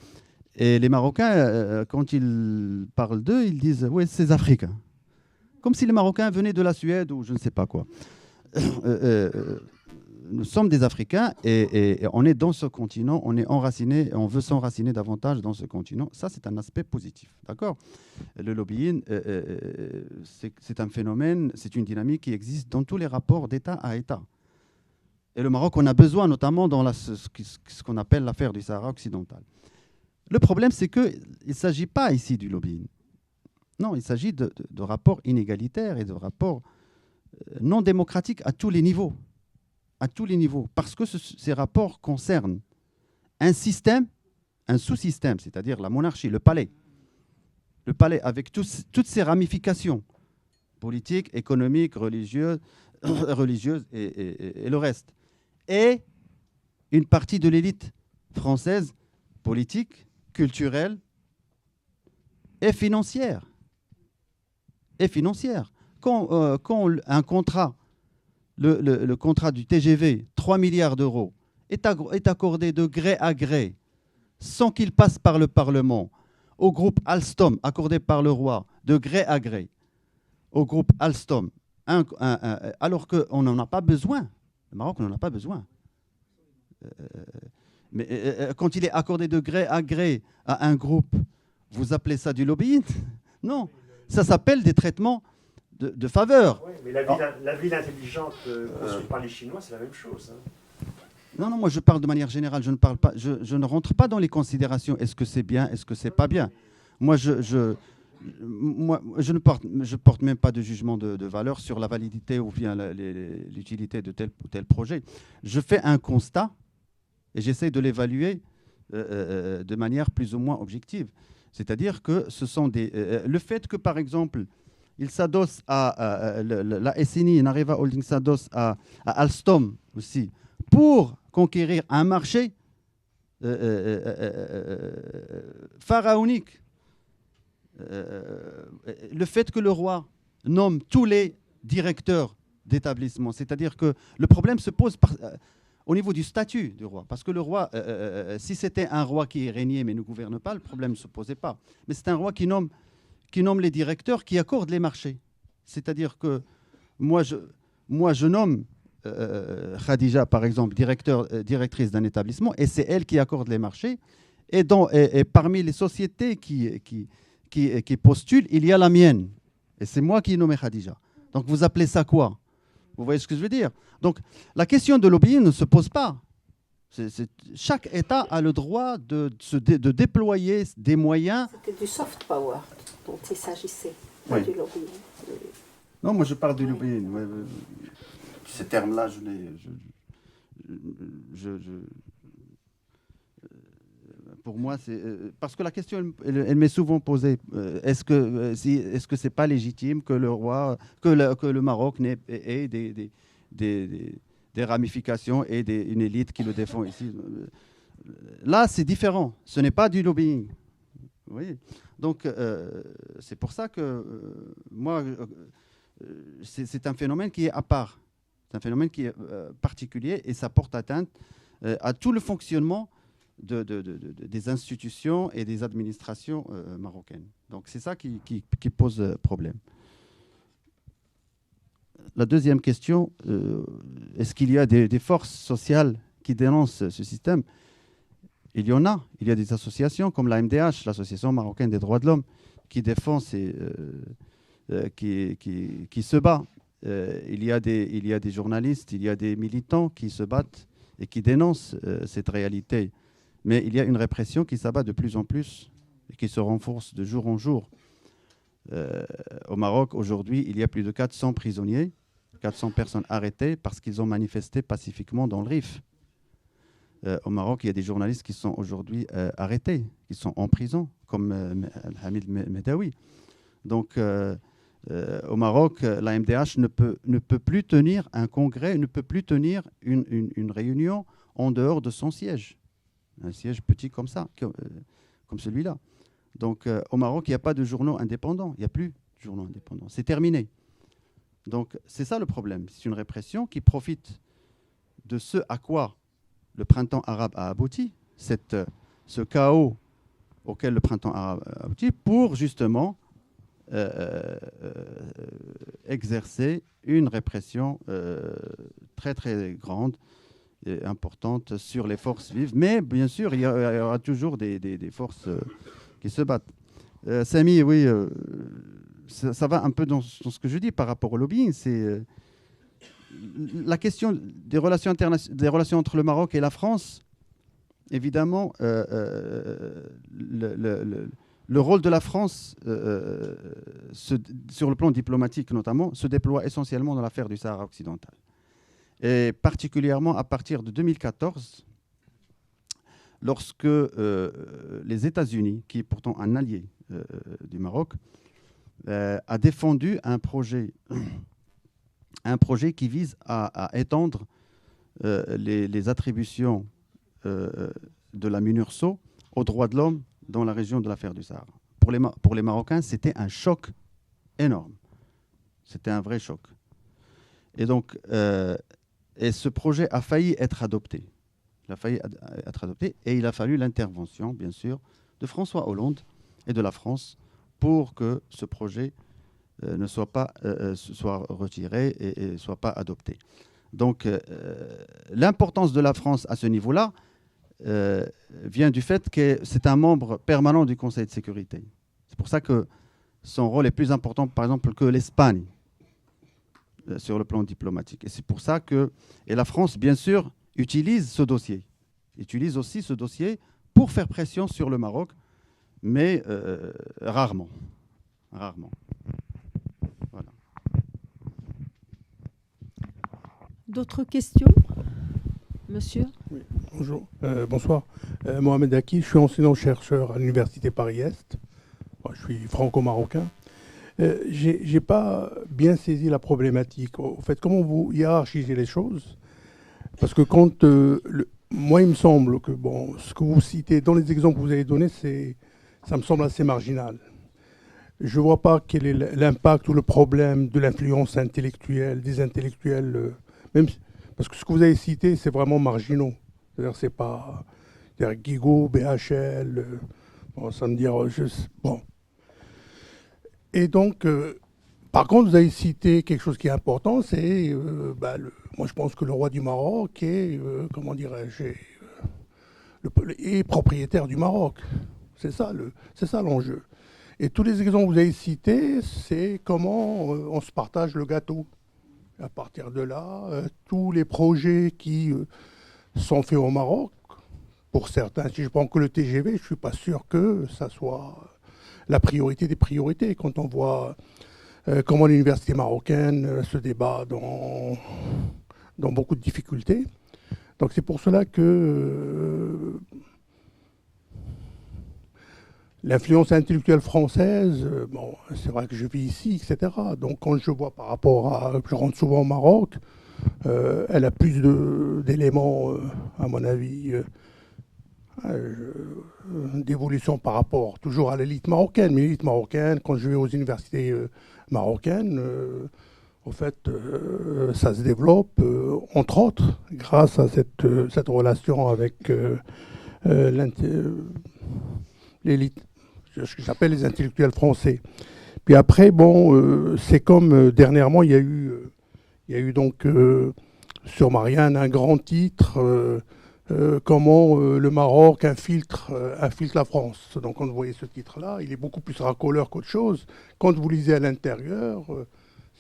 Et les Marocains, quand ils parlent d'eux, ils disent oui, c'est des Africains. Comme si les Marocains venaient de la Suède ou je ne sais pas quoi. Nous sommes des Africains et on est dans ce continent, on est enraciné, on veut s'enraciner davantage dans ce continent. Ça, c'est un aspect positif, d'accord ? Le lobbying, c'est un phénomène, c'est une dynamique qui existe dans tous les rapports d'État à État. Et le Maroc, on a besoin, notamment dans ce qu'on appelle l'affaire du Sahara occidental. Le problème, c'est qu'il ne s'agit pas ici du lobbying. Non, il s'agit de rapports inégalitaires et de rapports non démocratiques à tous les niveaux. À tous les niveaux, parce que ces rapports concernent un système, un sous-système, c'est-à-dire la monarchie, le palais avec toutes ses ramifications politiques, économiques, religieuses et le reste. Et une partie de l'élite française, politique, culturelle et financière. Quand un contrat, le contrat du TGV, 3 milliards d'euros, est accordé de gré à gré, sans qu'il passe par le Parlement, au groupe Alstom, accordé par le roi, de gré à gré, au groupe Alstom, alors qu'on n'en a pas besoin. Le Maroc n'en a pas besoin. Mais quand il est accordé de gré à gré à un groupe, vous appelez ça du lobbying? Non, ça s'appelle des traitements de faveur. Oui, mais la ville intelligente construite par les Chinois, c'est la même chose. Hein. Non, moi je parle de manière générale, je ne rentre pas dans les considérations. Est-ce que c'est bien, est-ce que c'est pas bien? Moi, je ne porte même pas de jugement de valeur sur la validité ou bien l'utilité de tel ou tel projet. Je fais un constat et j'essaie de l'évaluer de manière plus ou moins objective. C'est-à-dire que ce sont le fait que, par exemple, il s'adosse la SNI, Nareva Holding s'adosse à Alstom aussi, pour conquérir un marché pharaonique. Le fait que le roi nomme tous les directeurs d'établissement, c'est-à-dire que le problème se pose au niveau du statut du roi, parce que le roi, si c'était un roi qui régnait mais ne gouverne pas, le problème ne se posait pas. Mais c'est un roi qui nomme les directeurs, qui accordent les marchés. C'est-à-dire que moi, je nomme Khadija, par exemple, directrice d'un établissement, et c'est elle qui accorde les marchés. Et parmi les sociétés qui postulent, il y a la mienne. Et c'est moi qui ai nommé Khadija. Donc vous appelez ça quoi? Vous voyez ce que je veux dire? Donc la question de lobbying ne se pose pas. Chaque État a le droit de déployer des moyens. C'était du soft power dont il s'agissait, pas Oui. du lobbying. Non, moi je parle du lobbying. Ouais. Ces termes-là, pour moi, c'est parce que la question, elle m'est souvent posée. Est-ce que c'est pas légitime que le roi, que le Maroc ait des ramifications et une élite qui le défend ici? Là, c'est différent. Ce n'est pas du lobbying. Oui. Donc, c'est pour ça que moi, c'est un phénomène qui est à part. C'est un phénomène qui est particulier et ça porte atteinte à tout le fonctionnement des institutions et des administrations marocaines. Donc, c'est ça qui pose problème. La deuxième question, est-ce qu'il y a des forces sociales qui dénoncent ce système? Il y en a. Il y a des associations comme la MDH, l'Association marocaine des droits de l'homme, qui défend, qui se bat. Il y a des journalistes, il y a des militants qui se battent et qui dénoncent cette réalité. Mais il y a une répression qui s'abat de plus en plus et qui se renforce de jour en jour. Au Maroc, aujourd'hui, il y a plus de 400 prisonniers, 400 personnes arrêtées parce qu'ils ont manifesté pacifiquement dans le Rif. Au Maroc, il y a des journalistes qui sont aujourd'hui arrêtés, qui sont en prison, comme Hamid Medawi. Donc, au Maroc, la MDH ne peut plus tenir un congrès, ne peut plus tenir une réunion en dehors de son siège. Un siège petit comme ça, comme celui-là. Donc, au Maroc, il n'y a pas de journaux indépendants. Il n'y a plus de journaux indépendants. C'est terminé. Donc, c'est ça le problème. C'est une répression qui profite de ce à quoi le printemps arabe a abouti, ce chaos auquel le printemps arabe a abouti, pour justement exercer une répression très, très grande et importante sur les forces vives. Mais bien sûr, il y aura toujours des forces qui se battent. Samy, oui, ça va un peu dans ce que je dis par rapport au lobbying. C'est la question des relations entre le Maroc et la France. Évidemment, le rôle de la France, sur le plan diplomatique notamment, se déploie essentiellement dans l'affaire du Sahara occidental. Et particulièrement à partir de 2014, lorsque les États-Unis, qui est pourtant un allié du Maroc, a défendu un projet qui vise à étendre les attributions de la MINURSO aux droits de l'homme dans la région de l'affaire du Sahara. Pour les Marocains, c'était un choc énorme. C'était un vrai choc. Et donc, et ce projet a failli être adopté. Et il a fallu l'intervention, bien sûr, de François Hollande et de la France pour que ce projet ne soit pas soit retiré et ne soit pas adopté. Donc, l'importance de la France à ce niveau-là vient du fait que c'est un membre permanent du Conseil de sécurité. C'est pour ça que son rôle est plus important, par exemple, que l'Espagne sur le plan diplomatique. Et c'est pour ça que... Et la France, bien sûr, utilise aussi ce dossier pour faire pression sur le Maroc, mais rarement. Voilà. D'autres questions, monsieur? Oui, bonjour, bonsoir. Mohamed Aki, je suis enseignant-chercheur à l'Université Paris-Est. Moi, je suis franco-marocain. J'ai pas bien saisi la problématique. Au fait, comment vous hiérarchisez les choses? Parce que quand... moi, il me semble que bon, ce que vous citez dans les exemples que vous avez donnés, ça me semble assez marginal. Je ne vois pas quel est l'impact ou le problème de l'influence intellectuelle, des intellectuels, même parce que ce que vous avez cité, c'est vraiment marginaux. C'est-à-dire, c'est pas Guigaud, BHL, bon, ça me dit, bon. Et donc, par contre, vous avez cité quelque chose qui est important, c'est, moi je pense que le roi du Maroc est, comment dirais-je, est propriétaire du Maroc. C'est ça l'enjeu. Et tous les exemples que vous avez cités, c'est comment on se partage le gâteau. À partir de là, tous les projets qui sont faits au Maroc, pour certains, si je prends que le TGV, je ne suis pas sûr que ça soit la priorité des priorités. Quand on voit comment l'université marocaine se débat dans beaucoup de difficultés. Donc c'est pour cela que l'influence intellectuelle française, bon, c'est vrai que je vis ici, etc. Donc quand je vois par rapport à... Je rentre souvent au Maroc, elle a plus d'éléments, à mon avis, d'évolution par rapport toujours à l'élite marocaine. Mais l'élite marocaine, quand je vais aux universités marocaines, en fait, ça se développe, entre autres, grâce à cette relation avec l'élite, ce que j'appelle les intellectuels français. Puis après, bon, c'est comme dernièrement, il y a eu donc sur Marianne un grand titre, comment le Maroc infiltre la France. Donc quand vous voyez ce titre-là, il est beaucoup plus racoleur qu'autre chose. Quand vous lisez à l'intérieur,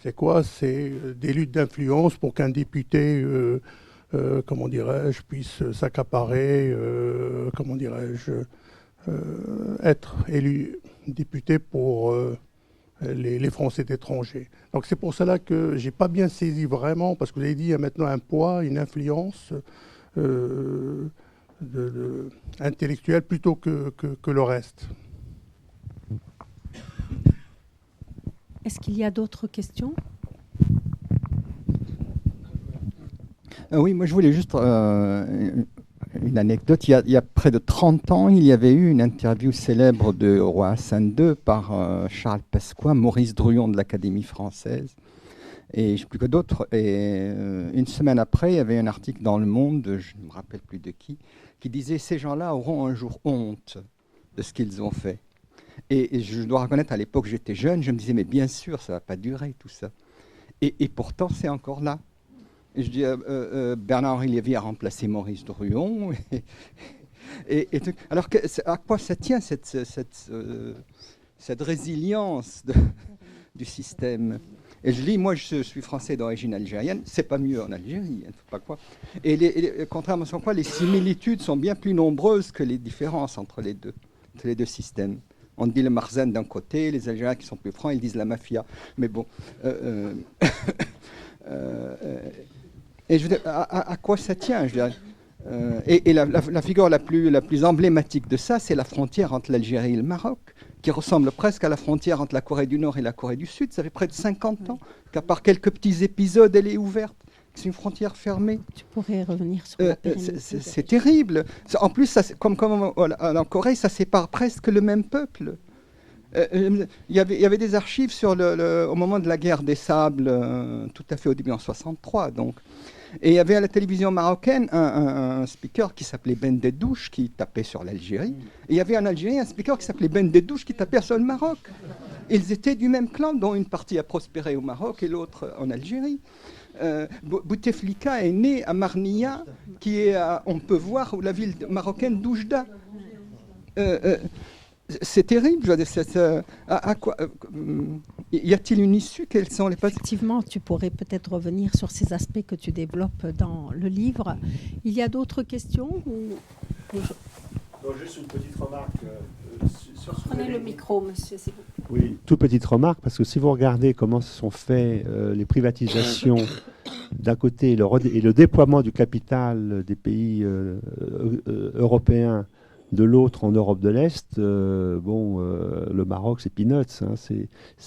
c'est quoi? C'est des luttes d'influence pour qu'un député, comment dirais-je, puisse s'accaparer, comment dirais-je, être élu député pour les Français d'étrangers. Donc c'est pour cela que j'ai pas bien saisi vraiment, parce que vous avez dit il y a maintenant un poids, une influence intellectuelle plutôt que le reste. Est-ce qu'il y a d'autres questions? Oui, moi je voulais juste une anecdote. Il y a près de 30 ans, il y avait eu une interview célèbre de Roi Hassan II par Charles Pasqua, Maurice Druon de l'Académie française, et je ne sais plus que d'autres. Et une semaine après, il y avait un article dans Le Monde, je ne me rappelle plus de qui disait « Ces gens-là auront un jour honte de ce qu'ils ont fait ». Et je dois reconnaître, à l'époque, j'étais jeune, je me disais « Mais bien sûr, ça ne va pas durer tout ça ». Et pourtant, c'est encore là. Et je dis, Bernard-Henri Lévy a remplacé Maurice Druon. Alors, à quoi ça tient cette résilience du système? Et je lis, moi je suis français d'origine algérienne, c'est pas mieux en Algérie, faut pas croire. Et contrairement à quoi, les similitudes sont bien plus nombreuses que les différences entre les deux systèmes. On dit le Marzen d'un côté, les Algériens qui sont plus francs, ils disent la mafia. Mais bon. Et je veux dire, à quoi ça tient, je dirais. Et la figure la plus emblématique de ça, c'est la frontière entre l'Algérie et le Maroc, qui ressemble presque à la frontière entre la Corée du Nord et la Corée du Sud. Ça fait près de 50 ans qu'à part quelques petits épisodes, elle est ouverte. C'est une frontière fermée. Tu pourrais revenir sur la pérennité. C'est terrible. En plus, ça, comme en Corée, ça sépare presque le même peuple. Il y avait des archives au moment de la guerre des sables, tout à fait au début, en 63. Donc. Et il y avait à la télévision marocaine un speaker qui s'appelait Ben Deddouche, qui tapait sur l'Algérie. Et il y avait en Algérie un speaker qui s'appelait Ben Deddouche, qui tapait sur le Maroc. Ils étaient du même clan, dont une partie a prospéré au Maroc et l'autre en Algérie. Bouteflika est né à Marnia, qui est, on peut voir, la ville marocaine d'Oujda. C'est terrible. Je veux dire, à quoi, y a-t-il une issue? Quelles sont les Effectivement, tu pourrais peut-être revenir sur ces aspects que tu développes dans le livre. Il y a d'autres questions Juste une petite remarque. Prenez le micro, monsieur. Oui, toute petite remarque, parce que si vous regardez comment se sont faites les privatisations d'un côté et le déploiement du capital des pays européens de l'autre en Europe de l'Est, le Maroc, c'est peanuts. Hein,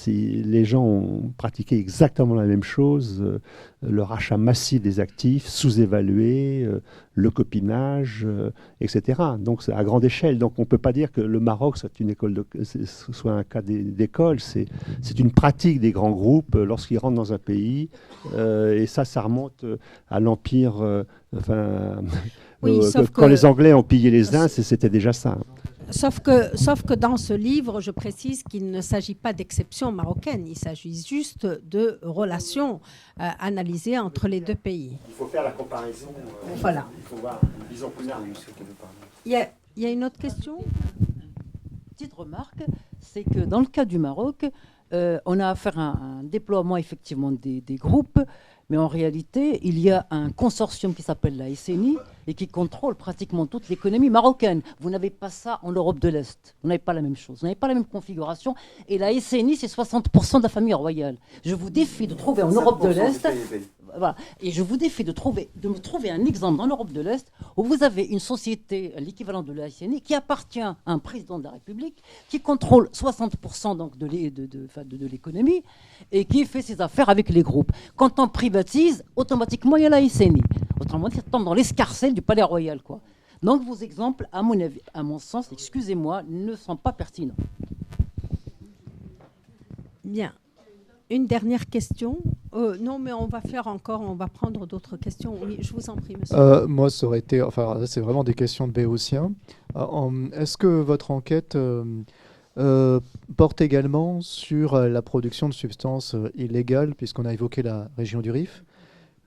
les gens ont pratiqué exactement la même chose, le rachat massif des actifs, sous-évalué, le copinage, etc. Donc c'est à grande échelle. Donc on ne peut pas dire que le Maroc soit un cas d'école. C'est une pratique des grands groupes lorsqu'ils rentrent dans un pays. Et ça remonte à l'Empire... Oui, quand les Anglais ont pillé les Indes, c'était déjà ça. Sauf que dans ce livre, je précise qu'il ne s'agit pas d'exception marocaine, il s'agit juste de relations analysées entre les deux pays. Il faut faire la comparaison. Voilà. Il faut voir une vision plus large. Il y a une autre question? Petite remarque, c'est que dans le cas du Maroc, on a affaire à un déploiement effectivement des groupes, mais en réalité, il y a un consortium qui s'appelle la SNI et qui contrôle pratiquement toute l'économie marocaine. Vous n'avez pas ça en Europe de l'Est. Vous n'avez pas la même chose. Vous n'avez pas la même configuration. Et la SNI, c'est 60% de la famille royale. Je vous défie de trouver en Europe de l'Est... Voilà. Et je vous défie de me trouver un exemple dans l'Europe de l'Est où vous avez une société, l'équivalent de la SNI, qui appartient à un président de la République, qui contrôle 60% donc de l'économie et qui fait ses affaires avec les groupes. Quand on privatise, automatiquement, il y a la SNI. Autrement dit, ça tombe dans l'escarcelle du Palais Royal, quoi. Donc vos exemples, à mon avis, à mon sens, excusez-moi, ne sont pas pertinents. Bien. Une dernière question. Non, mais on va prendre d'autres questions. Oui, je vous en prie, monsieur. Moi, ça aurait été... Enfin, c'est vraiment des questions de béotien. Est-ce que votre enquête porte également sur la production de substances illégales, puisqu'on a évoqué la région du Rif?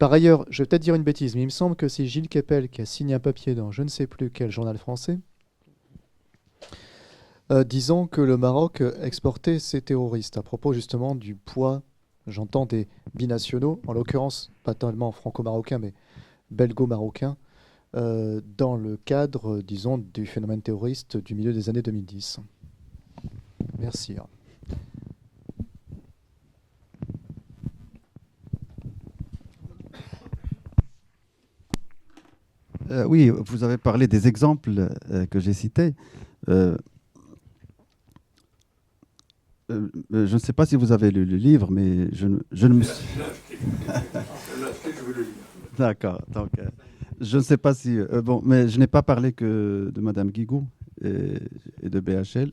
Par ailleurs, je vais peut-être dire une bêtise, mais il me semble que c'est Gilles Kepel qui a signé un papier dans je ne sais plus quel journal français, disant que le Maroc exportait ses terroristes, à propos justement du poids, j'entends, des binationaux, en l'occurrence pas tellement franco-marocain, mais belgo-marocain, dans le cadre, disons, du phénomène terroriste du milieu des années 2010. Merci. Oui, vous avez parlé des exemples que j'ai cités. Je ne sais pas si vous avez lu le livre, mais je ne me suis... D'accord. Donc, je ne sais pas si... bon, mais je n'ai pas parlé que de Madame Guigou et de BHL.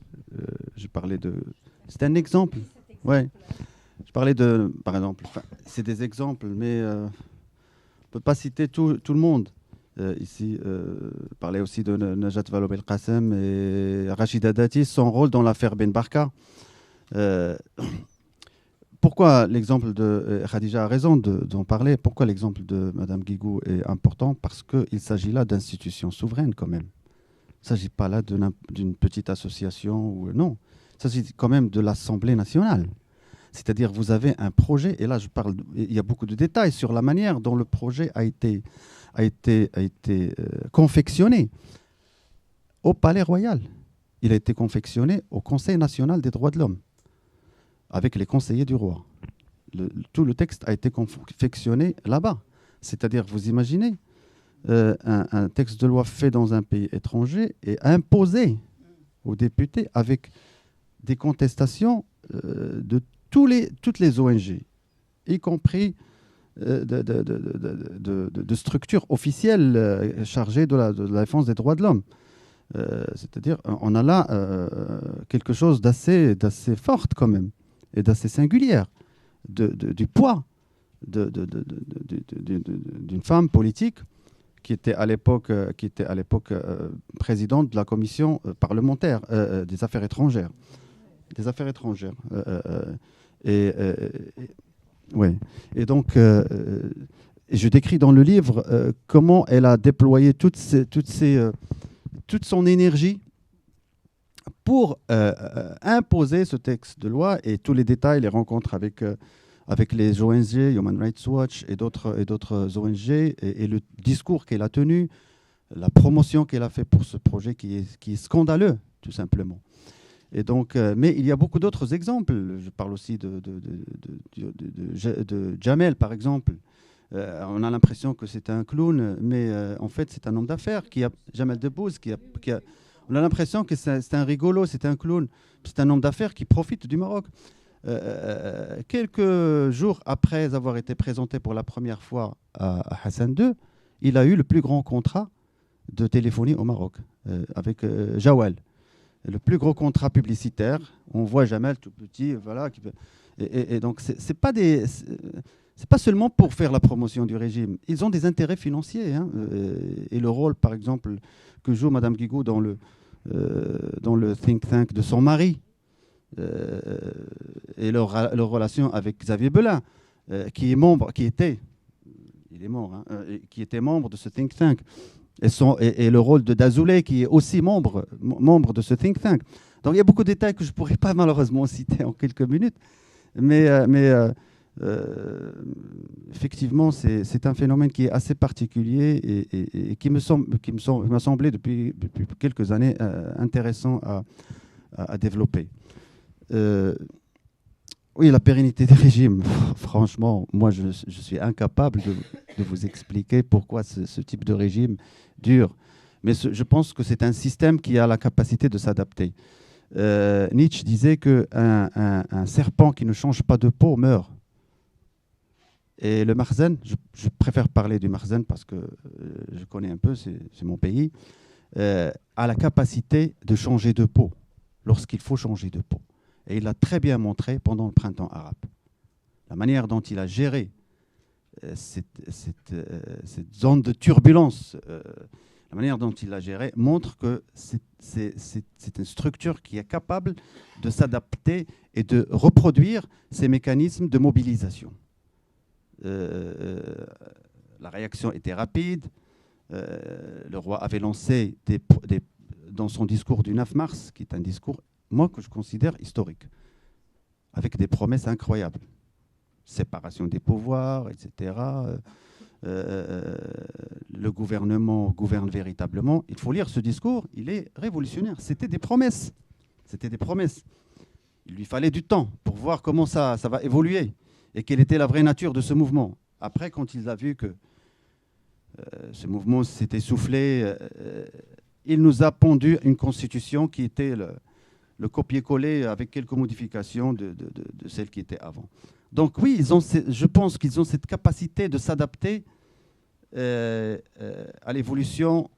Je parlais de... C'est un exemple. Ouais. Je parlais de... Par exemple, c'est des exemples, mais on ne peut pas citer tout le monde. Ici, parlait aussi de Najat Vallaud-Belkacem et Rachida Dati, son rôle dans l'affaire Ben Barka. Pourquoi l'exemple de Khadija a raison d'en parler? Pourquoi l'exemple de Madame Guigou est important? Parce qu'il s'agit là d'institutions souveraines quand même. Il ne s'agit pas là d'une petite association ou non. Il s'agit quand même de l'Assemblée nationale. C'est-à-dire vous avez un projet, et là je parle, il y a beaucoup de détails sur la manière dont le projet a été confectionné au Palais Royal. Il a été confectionné au Conseil national des droits de l'homme, avec les conseillers du roi. Tout le texte a été confectionné là-bas. C'est-à-dire, vous imaginez, un texte de loi fait dans un pays étranger et imposé aux députés avec des contestations de toutes les ONG, y compris de structures officielles chargées de la défense des droits de l'homme. C'est-à-dire, on a là quelque chose d'assez fort quand même, et d'assez singulière, du poids d'une femme politique qui était à l'époque présidente de la commission parlementaire des affaires étrangères. Ouais. Et donc, je décris dans le livre comment elle a déployé toute son énergie pour imposer ce texte de loi, et tous les détails, les rencontres avec les ONG, Human Rights Watch et d'autres ONG, et le discours qu'elle a tenu, la promotion qu'elle a fait pour ce projet qui est scandaleux, tout simplement. Et donc, mais il y a beaucoup d'autres exemples. Je parle aussi de Jamel, par exemple. On a l'impression que c'est un clown, mais en fait, c'est un homme d'affaires, Jamel Debbouze, on a l'impression que c'est un rigolo, c'est un clown. C'est un homme d'affaires qui profite du Maroc. Quelques jours après avoir été présenté pour la première fois à Hassan II, il a eu le plus grand contrat de téléphonie au Maroc, avec Jawal. Le plus gros contrat publicitaire. On voit Jamel tout petit, voilà. Et donc, c'est pas seulement pour faire la promotion du régime. Ils ont des intérêts financiers. Hein. Et le rôle, par exemple, que joue Madame Guigou dans le think tank de son mari, et leur relation avec Xavier Belin, qui était membre de ce think tank. Et le rôle de Dazoulé, qui est aussi membre de ce think tank. Donc il y a beaucoup de détails que je ne pourrais pas malheureusement citer en quelques minutes, mais effectivement, c'est un phénomène qui est assez particulier et qui m'a semblé depuis quelques années intéressant à développer. Oui, la pérennité des régimes. Franchement, moi, je suis incapable de vous expliquer pourquoi ce type de régime dure. Mais je pense que c'est un système qui a la capacité de s'adapter. Nietzsche disait qu'un serpent qui ne change pas de peau meurt. Et le Marzen, je préfère parler du Marzen parce que je connais un peu, c'est mon pays, a la capacité de changer de peau lorsqu'il faut changer de peau. Et il l'a très bien montré pendant le printemps arabe. La manière dont il a géré cette zone de turbulence, la manière dont il l'a géré montre que c'est une structure qui est capable de s'adapter et de reproduire ces mécanismes de mobilisation. La réaction était rapide. Le roi avait lancé dans son discours du 9 mars, qui est un discours, moi, que je considère historique, avec des promesses incroyables. Séparation des pouvoirs, etc. Le gouvernement gouverne véritablement. Il faut lire ce discours, il est révolutionnaire. C'était des promesses. Il lui fallait du temps pour voir comment ça va évoluer et quelle était la vraie nature de ce mouvement. Après, quand il a vu que ce mouvement s'est essoufflé. Il nous a pondu une constitution qui était le copier-coller avec quelques modifications de celle qui était avant. Donc oui, je pense qu'ils ont cette capacité de s'adapter à l'évolution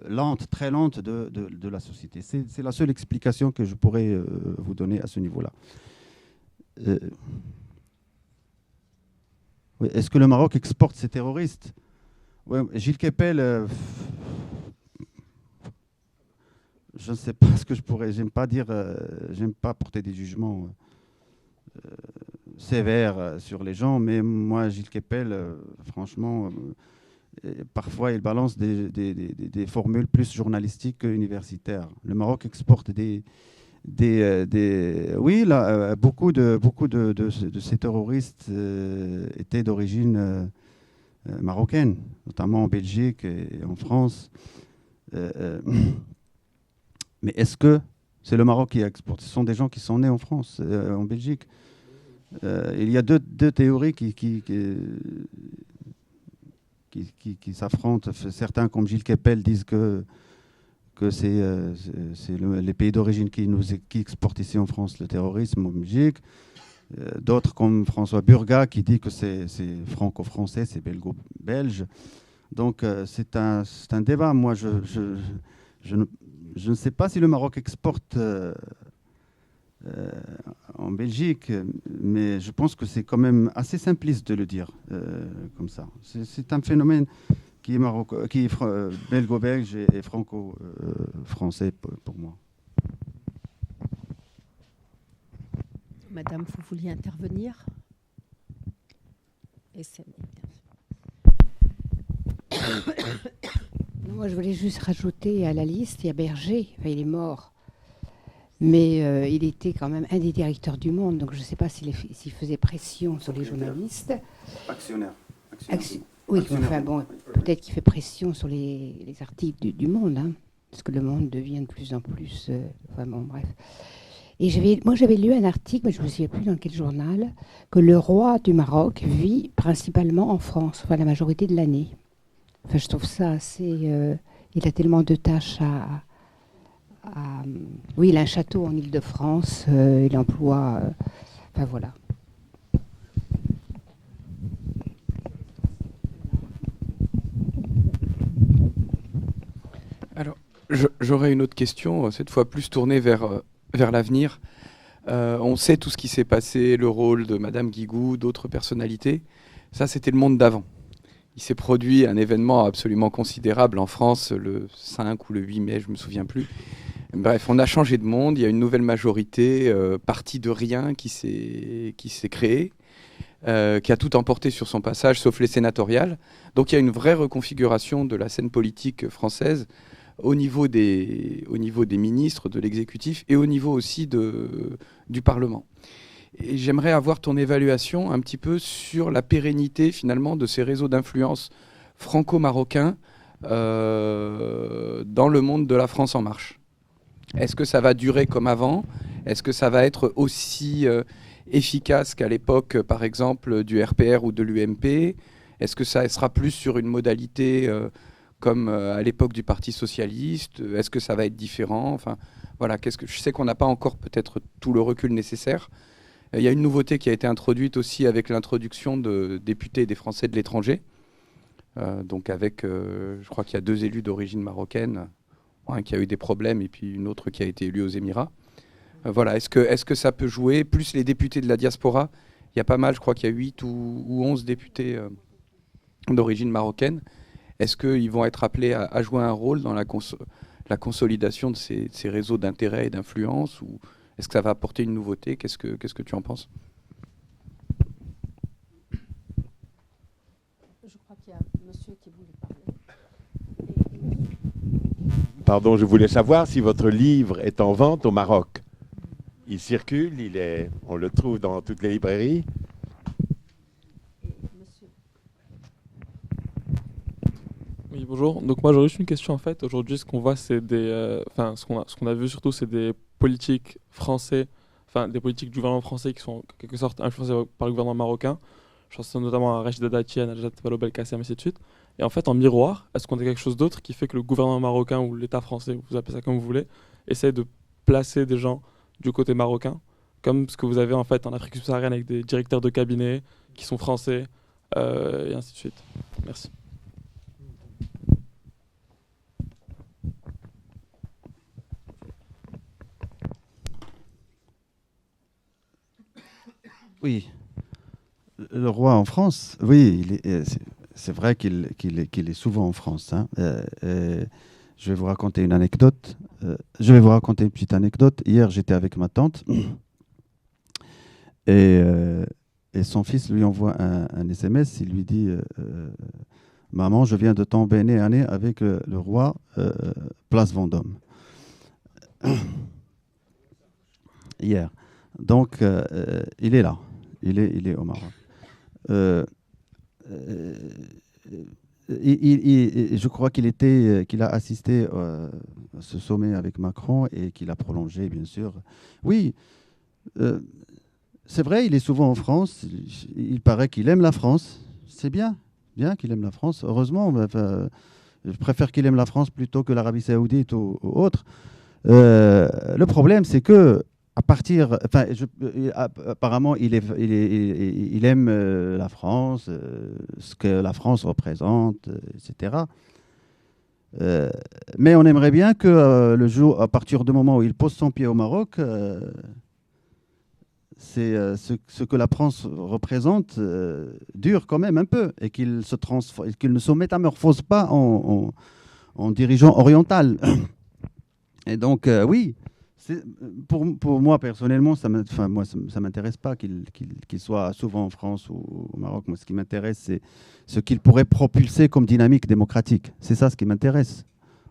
lente, très lente de la société. C'est la seule explication que je pourrais vous donner à ce niveau-là. Oui, est-ce que le Maroc exporte ses terroristes? Ouais, Gilles Kepel, je ne sais pas ce que je pourrais. J'aime pas porter des jugements sévères sur les gens, mais moi, Gilles Kepel, franchement, parfois, il balance des formules plus journalistiques qu'universitaires. Le Maroc exporte oui, là, beaucoup de ces terroristes étaient d'origine marocaine, notamment en Belgique et en France. Mais est-ce que c'est le Maroc qui exporte? Ce sont des gens qui sont nés en France, en Belgique. Il y a deux théories qui s'affrontent. Certains, comme Gilles Kepel, disent que c'est les pays d'origine qui exportent ici en France le terrorisme en Belgique. D'autres, comme François Burga, qui dit que c'est franco-français, c'est belgo-belge. Donc c'est un débat. Moi, je ne sais pas si le Maroc exporte en Belgique, mais je pense que c'est quand même assez simpliste de le dire comme ça. C'est un phénomène qui est belgo-belge et franco-français pour moi. Madame, vous vouliez intervenir? Et c'est... Moi, je voulais juste rajouter à la liste, il y a Berger, enfin, il est mort, mais il était quand même un des directeurs du Monde, donc je ne sais pas s'il faisait pression sur les journalistes. Actionnaire. Oui, enfin bon, peut-être qu'il fait pression sur les articles du Monde, hein, parce que le Monde devient de plus en plus... enfin bon, bref. Et j'avais lu un article, mais je ne me souviens plus dans quel journal, que le roi du Maroc vit principalement en France, enfin la majorité de l'année. Enfin, je trouve ça assez... il a tellement de tâches oui, il a un château en Île-de-France, il emploie... enfin, voilà. Alors, j'aurais une autre question, cette fois plus tournée vers l'avenir. On sait tout ce qui s'est passé, le rôle de Madame Guigou, d'autres personnalités. Ça, c'était le monde d'avant. Il s'est produit un événement absolument considérable en France le 5 ou le 8 mai, je ne me souviens plus. Bref, on a changé de monde, il y a une nouvelle majorité, partie de rien qui s'est créée, qui a tout emporté sur son passage, sauf les sénatoriales. Donc il y a une vraie reconfiguration de la scène politique française au niveau des ministres, de l'exécutif et au niveau aussi du Parlement. Et j'aimerais avoir ton évaluation un petit peu sur la pérennité finalement de ces réseaux d'influence franco-marocains dans le monde de la France en marche. Est-ce que ça va durer comme avant? Est-ce que ça va être aussi efficace qu'à l'époque, par exemple, du RPR ou de l'UMP? Est-ce que ça sera plus sur une modalité comme à l'époque du Parti socialiste? Est-ce que ça va être différent? Enfin, voilà, je sais qu'on n'a pas encore peut-être tout le recul nécessaire. Il y a une nouveauté qui a été introduite aussi avec l'introduction de députés des Français de l'étranger. Donc avec, je crois qu'il y a 2 élus d'origine marocaine, un qui a eu des problèmes et puis une autre qui a été élue aux Émirats. Voilà, est-ce que ça peut jouer? Plus les députés de la diaspora, il y a pas mal, je crois qu'il y a 8 ou 11 députés d'origine marocaine. Est-ce qu'ils vont être appelés à jouer un rôle dans la consolidation de ces réseaux d'intérêt et d'influence, ou est-ce que ça va apporter une nouveauté? Qu'est-ce que tu en penses? Je crois qu'il y a un monsieur qui voulait parler. Pardon, je voulais savoir si votre livre est en vente au Maroc. Il circule, on le trouve dans toutes les librairies. Oui, bonjour. Donc moi j'aurais juste une question en fait. Aujourd'hui, ce qu'on voit, c'est ce qu'on a vu surtout, c'est des politiques français, enfin des politiques du gouvernement français qui sont en quelque sorte influencées par le gouvernement marocain. Je pense notamment à Rachida Dati, à Najat Vallaud-Belkacem, ainsi de suite. Et en fait, en miroir, est-ce qu'on a quelque chose d'autre qui fait que le gouvernement marocain ou l'État français, vous appelez ça comme vous voulez, essaie de placer des gens du côté marocain, comme ce que vous avez en fait en Afrique subsaharienne avec des directeurs de cabinet qui sont français, et ainsi de suite. Merci. Oui, le roi en France, oui, c'est vrai qu'il est souvent en France. Hein. Je vais vous raconter une anecdote. Je vais vous raconter une petite anecdote. Hier, j'étais avec ma tante et son fils lui envoie un SMS. Il lui dit Maman, je viens de tomber nez à nez avec le roi, place Vendôme. Hier. Donc, il est là. Il est au Maroc. Je crois qu'il a assisté à ce sommet avec Macron et qu'il a prolongé, bien sûr. Oui, c'est vrai, il est souvent en France. Il paraît qu'il aime la France. C'est bien qu'il aime la France. Heureusement, je préfère qu'il aime la France plutôt que l'Arabie Saoudite ou autre. Le problème, c'est que apparemment, il aime la France, ce que la France représente, etc. Mais on aimerait bien que le jour, à partir du moment où il pose son pied au Maroc, c'est ce que la France représente dure quand même un peu et qu'il ne se métamorphose pas en dirigeant oriental. Et donc, oui. Pour moi, personnellement, ça ne m'intéresse pas qu'il soit souvent en France ou au Maroc. Moi, ce qui m'intéresse, c'est ce qu'il pourrait propulser comme dynamique démocratique. C'est ça ce qui m'intéresse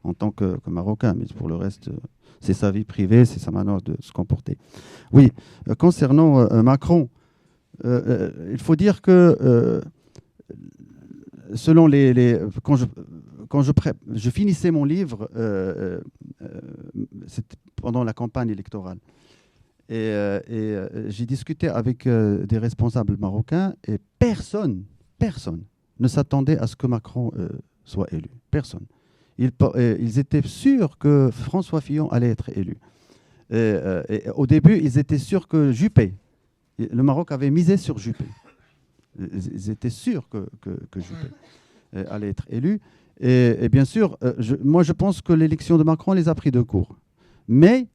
en tant que Marocain. Mais pour le reste, c'est sa vie privée, c'est sa manière de se comporter. Oui, concernant Macron, il faut dire que selon quand je finissais mon livre, c'était pendant la campagne électorale. Et j'ai discuté avec des responsables marocains et personne ne s'attendait à ce que Macron soit élu. Personne. Ils étaient sûrs que François Fillon allait être élu. Et au début, ils étaient sûrs que Juppé, le Maroc avait misé sur Juppé. Ils étaient sûrs que Juppé allait être élu. Et bien sûr, moi je pense que l'élection de Macron les a pris de court. Mais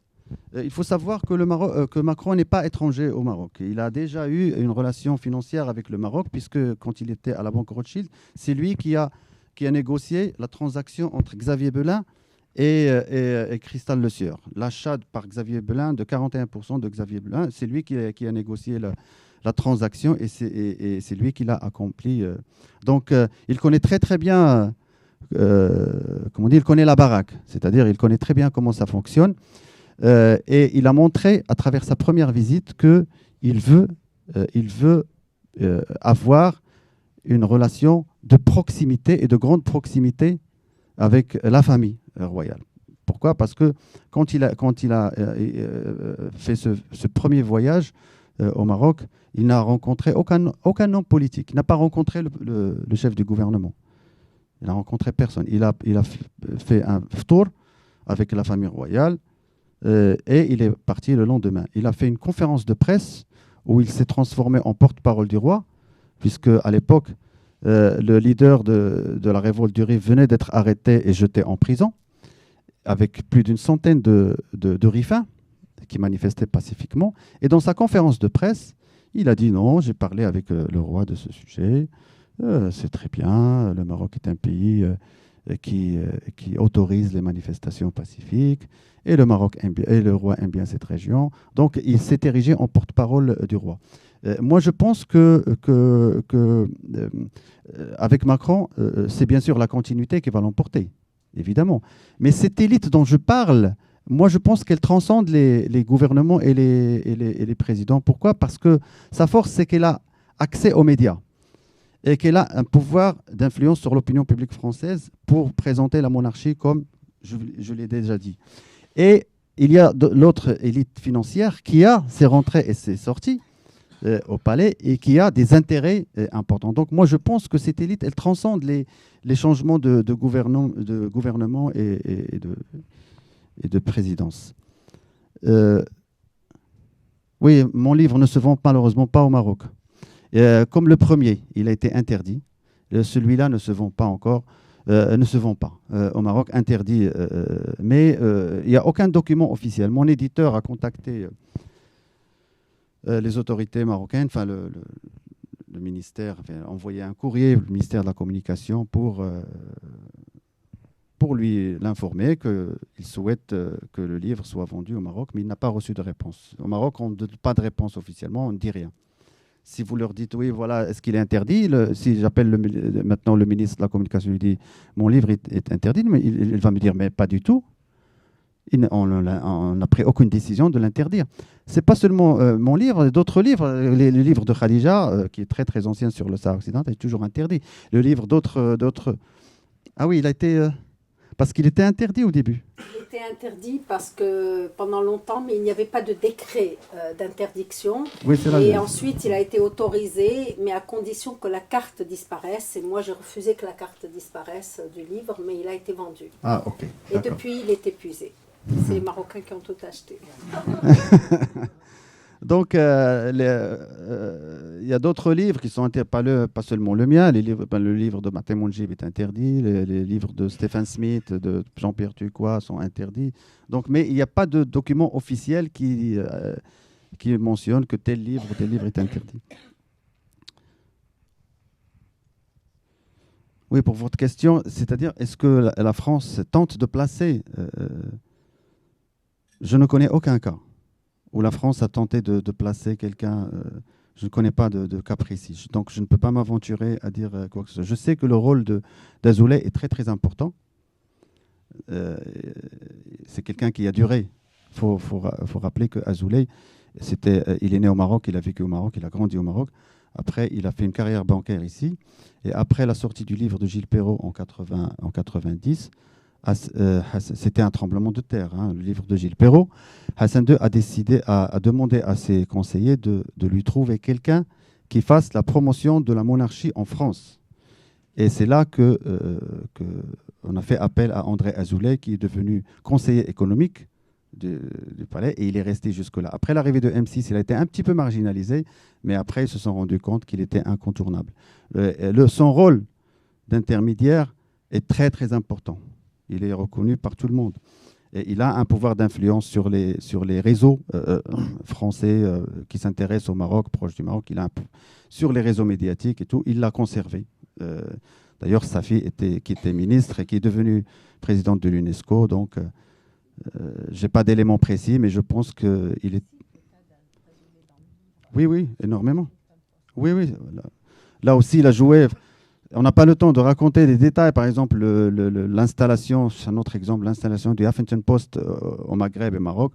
il faut savoir que Macron n'est pas étranger au Maroc. Il a déjà eu une relation financière avec le Maroc, puisque quand il était à la Banque Rothschild, c'est lui qui a négocié la transaction entre Xavier Belin et Cristal Le Sieur. L'achat par Xavier Belin de 41% de Xavier Belin, c'est lui qui a négocié la transaction et c'est lui qui l'a accompli. Donc il connaît très très bien... comment on dit, il connaît la baraque, c'est-à-dire il connaît très bien comment ça fonctionne et il a montré à travers sa première visite qu'il veut avoir une relation de proximité et de grande proximité avec la famille royale. Pourquoi ? Parce que quand il a fait ce premier voyage au Maroc, il n'a rencontré aucun homme politique, il n'a pas rencontré le chef du gouvernement. Il n'a rencontré personne. Il a fait un tour avec la famille royale et il est parti le lendemain. Il a fait une conférence de presse où il s'est transformé en porte-parole du roi, puisque à l'époque, le leader de la révolte du Rif venait d'être arrêté et jeté en prison, avec plus d'une centaine de rifins qui manifestaient pacifiquement. Et dans sa conférence de presse, il a dit non, j'ai parlé avec le roi de ce sujet. C'est très bien, le Maroc est un pays qui autorise les manifestations pacifiques et le roi aime bien cette région. Donc il s'est érigé en porte-parole du roi. Moi je pense que avec Macron, c'est bien sûr la continuité qui va l'emporter, évidemment. Mais cette élite dont je parle, moi je pense qu'elle transcende les gouvernements et les présidents. Pourquoi ? Parce que sa force, c'est qu'elle a accès aux médias et qu'elle a un pouvoir d'influence sur l'opinion publique française pour présenter la monarchie comme je l'ai déjà dit. Et il y a l'autre élite financière qui a ses rentrées et ses sorties. au palais et qui a des intérêts importants. Donc moi, je pense que cette élite, elle transcende les changements de gouvernement et de présidence. Oui, mon livre ne se vend malheureusement pas au Maroc. Comme le premier, il a été interdit. Celui-là ne se vend pas encore. Ne se vend pas au Maroc, interdit. Mais il n'y a aucun document officiel. Mon éditeur a contacté les autorités marocaines, enfin le ministère, a envoyé un courrier au ministère de la Communication pour lui l'informer qu'il souhaite que le livre soit vendu au Maroc, mais il n'a pas reçu de réponse. Au Maroc, on ne donne pas de réponse officiellement, on ne dit rien. Si vous leur dites, oui, voilà, est-ce qu'il est interdit? Si j'appelle maintenant le ministre de la Communication, il dit, mon livre est interdit, mais il va me dire, mais pas du tout. On n'a pris aucune décision de l'interdire. Ce n'est pas seulement mon livre, d'autres livres. Le livre de Khadija, qui est très, très ancien sur le Sahara occidental, est toujours interdit. Le livre d'autres... Ah oui, il a été... parce qu'il était interdit au début. Il était interdit parce que pendant longtemps, mais il n'y avait pas de décret d'interdiction. Oui, c'est vrai. Et ensuite, il a été autorisé, mais à condition que la carte disparaisse. Et moi, j'ai refusé que la carte disparaisse du livre, mais il a été vendu. Ah, ok. Et depuis, il est épuisé. C'est les Marocains qui ont tout acheté. Donc, il y a d'autres livres qui sont interdits, pas seulement le mien. Le livre de Martin Mounjib est interdit, les livres de Stephen Smith, de Jean-Pierre Turquois sont interdits. Donc, mais il n'y a pas de document officiel qui mentionne que tel livre est interdit. Oui, pour votre question, c'est-à-dire, est-ce que la France tente de placer je ne connais aucun cas où la France a tenté de placer quelqu'un. Je ne connais pas de cas précis. Donc, je ne peux pas m'aventurer à dire quoi que ce soit. Je sais que le rôle d'Azoulay est très, très important. C'est quelqu'un qui a duré. Il faut rappeler qu'Azoulay, il est né au Maroc, il a vécu au Maroc, il a grandi au Maroc. Après, il a fait une carrière bancaire ici. Et après la sortie du livre de Gilles Perrault en 90, c'était un tremblement de terre, hein, le livre de Gilles Perrault. Hassan II a demandé à ses conseillers de lui trouver quelqu'un qui fasse la promotion de la monarchie en France. Et c'est là qu'on a fait appel à André Azoulay, qui est devenu conseiller économique du palais, et il est resté jusque-là. Après l'arrivée de M6, il a été un petit peu marginalisé, mais après, ils se sont rendus compte qu'il était incontournable. Son rôle d'intermédiaire est très, très important. Il est reconnu par tout le monde. Et il a un pouvoir d'influence sur les réseaux français qui s'intéressent au Maroc, proche du Maroc. Sur les réseaux médiatiques et tout, il l'a conservé. D'ailleurs, sa fille qui était ministre et qui est devenue présidente de l'UNESCO. Donc, je n'ai pas d'éléments précis, mais je pense qu'il est... Oui, énormément. Oui. Là aussi, il a joué... On n'a pas le temps de raconter les détails. Par exemple, l'installation, c'est un autre exemple, l'installation du Huffington Post au Maghreb et Maroc.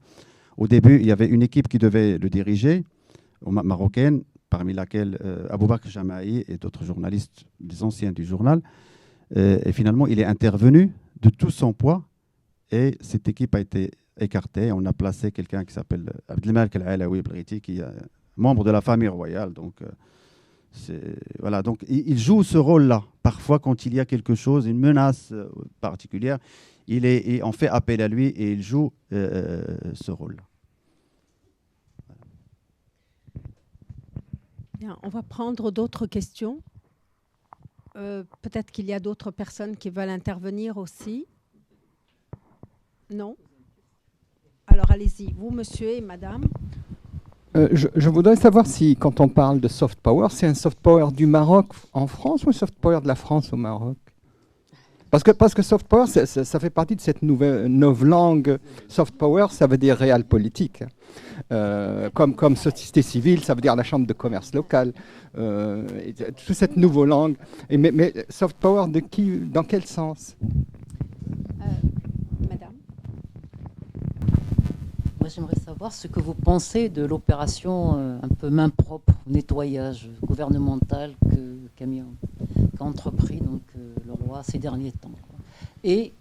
Au début, il y avait une équipe qui devait le diriger, marocaine, parmi laquelle Aboubakr Jamaï et d'autres journalistes, des anciens du journal. Et finalement, il est intervenu de tout son poids et cette équipe a été écartée. On a placé quelqu'un qui s'appelle Abdelmalek Al-Alaoui Briti, qui est membre de la famille royale. Donc, voilà, donc il joue ce rôle-là. Parfois, quand il y a quelque chose, une menace particulière, on fait appel à lui et il joue ce rôle-là. Bien, on va prendre d'autres questions. Peut-être qu'il y a d'autres personnes qui veulent intervenir aussi. Non? Alors allez-y, vous, monsieur et madame. Je voudrais savoir si, quand on parle de soft power, c'est un soft power du Maroc en France ou un soft power de la France au Maroc? Parce que soft power, ça fait partie de cette novlangue. Soft power, ça veut dire réel politique. Comme société civile, ça veut dire la chambre de commerce locale. Toute cette nouvelle langue. Mais soft power de qui? Dans quel sens? Madame. Moi, j'aimerais savoir ce que vous pensez de l'opération un peu main propre, nettoyage gouvernemental qu'a entrepris donc, le roi ces derniers temps. Et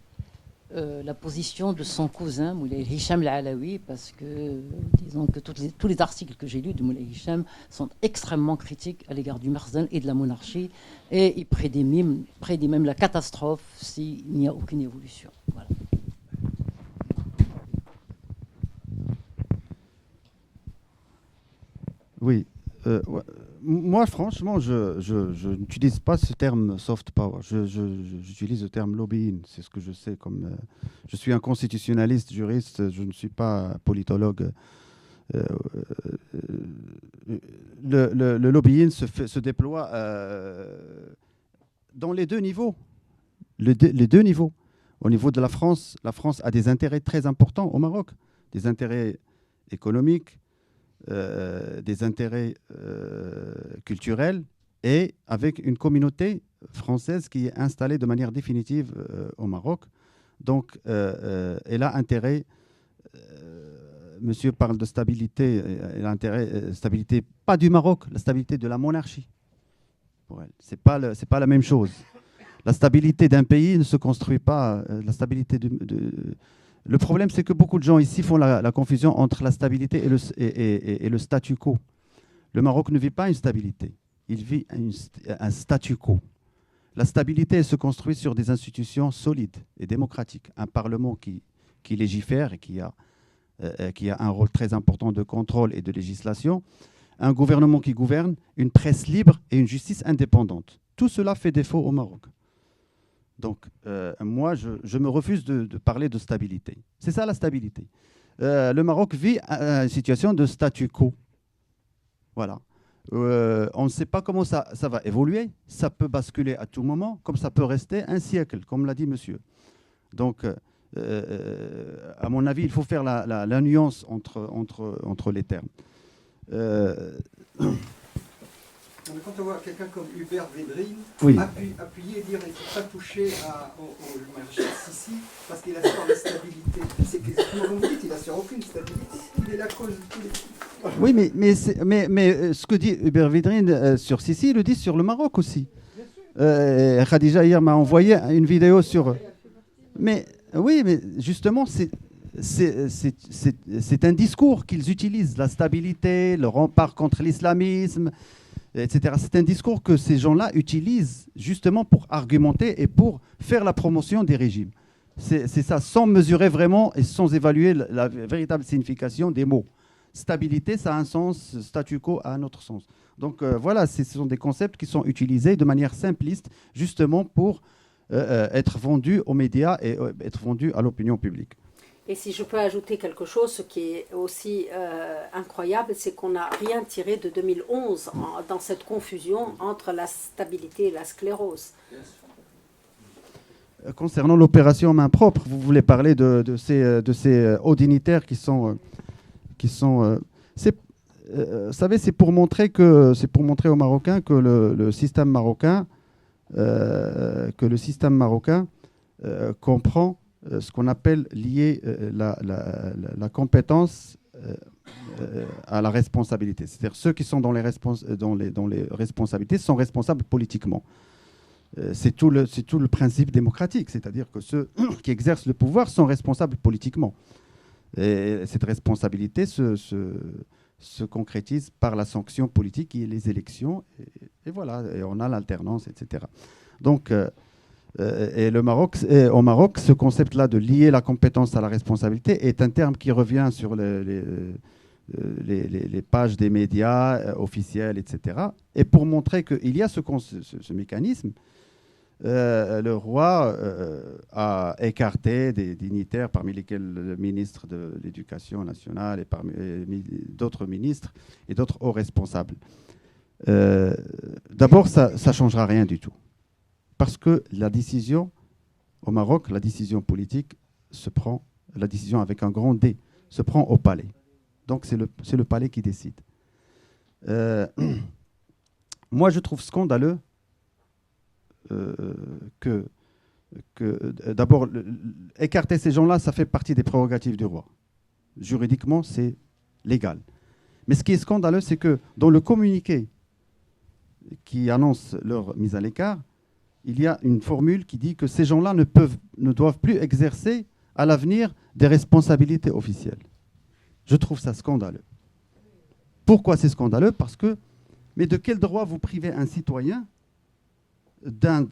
la position de son cousin, Moulay Hicham al-Alawi, parce que, disons que tous les articles que j'ai lus de Moulay Hicham sont extrêmement critiques à l'égard du Makhzen et de la monarchie, et il prédit même la catastrophe s'il n'y a aucune évolution. Voilà. Oui. Moi, franchement, je n'utilise pas ce terme soft power. J'utilise le terme lobbying. C'est ce que je sais. Je suis un constitutionnaliste, juriste. Je ne suis pas politologue. Le lobbying se déploie dans les deux niveaux. Les deux niveaux. Au niveau de la France a des intérêts très importants au Maroc. Des intérêts économiques, des intérêts culturels, et avec une communauté française qui est installée de manière définitive au Maroc. Donc, elle a intérêt, monsieur parle de stabilité, elle a intérêt, stabilité pas du Maroc, la stabilité de la monarchie. Pour elle, c'est pas la même chose. La stabilité d'un pays ne se construit pas, la stabilité Le problème, c'est que beaucoup de gens ici font la confusion entre la stabilité et le statu quo. Le Maroc ne vit pas une stabilité, il vit un statu quo. La stabilité, elle se construit sur des institutions solides et démocratiques. Un Parlement qui légifère et qui a un rôle très important de contrôle et de législation. Un gouvernement qui gouverne, une presse libre et une justice indépendante. Tout cela fait défaut au Maroc. Donc, moi, je me refuse de parler de stabilité. C'est ça la stabilité. Le Maroc vit une situation de statu quo. Voilà. On ne sait pas comment ça va évoluer. Ça peut basculer à tout moment, comme ça peut rester un siècle, comme l'a dit monsieur. Donc, à mon avis, il faut faire la nuance entre les termes. Quand on voit quelqu'un comme Hubert Védrine appuyer et dire qu'il ne faut pas toucher au marché Sissi parce qu'il assure la stabilité. C'est que vous me dites, il n'assure aucune stabilité. Il est la cause de tous les... Oui, mais ce que dit Hubert Védrine sur Sissi, il le dit sur le Maroc aussi. Khadija hier m'a envoyé une vidéo sur... Mais oui, mais justement, c'est un discours qu'ils utilisent, la stabilité, le rempart contre l'islamisme, etc. C'est un discours que ces gens-là utilisent justement pour argumenter et pour faire la promotion des régimes. C'est ça, sans mesurer vraiment et sans évaluer la véritable signification des mots. Stabilité, ça a un sens, statu quo a un autre sens. Donc voilà, ce sont des concepts qui sont utilisés de manière simpliste, justement pour être vendus aux médias et être vendus à l'opinion publique. Et si je peux ajouter quelque chose, ce qui est aussi incroyable, c'est qu'on n'a rien tiré de 2011 dans cette confusion entre la stabilité et la sclérose. Concernant l'opération main propre, vous voulez parler de ces hauts dignitaires qui sont vous savez, c'est pour montrer aux Marocains que le système marocain comprend ce qu'on appelle lier la compétence à la responsabilité. C'est-à-dire ceux qui sont dans les responsabilités sont responsables politiquement. C'est tout le principe démocratique, c'est-à-dire que ceux qui exercent le pouvoir sont responsables politiquement. Et cette responsabilité se concrétise par la sanction politique qui est les élections. Et voilà, et on a l'alternance, etc. Donc, au Maroc, ce concept-là de lier la compétence à la responsabilité est un terme qui revient sur les pages des médias officiels, etc. Et pour montrer qu'il y a ce mécanisme, le roi a écarté des dignitaires, parmi lesquels le ministre de l'Éducation nationale et parmi d'autres ministres et d'autres hauts responsables. D'abord, ça ne changera rien du tout. Parce que la décision, au Maroc, la décision politique la décision avec un grand D, se prend au palais. Donc c'est le palais qui décide. Moi, je trouve scandaleux que d'abord, écarter ces gens-là, ça fait partie des prérogatives du roi. Juridiquement, c'est légal. Mais ce qui est scandaleux, c'est que dans le communiqué qui annonce leur mise à l'écart, il y a une formule qui dit que ces gens-là ne doivent plus exercer à l'avenir des responsabilités officielles. Je trouve ça scandaleux. Pourquoi c'est scandaleux? Parce que, mais de quel droit vous privez un citoyen d'un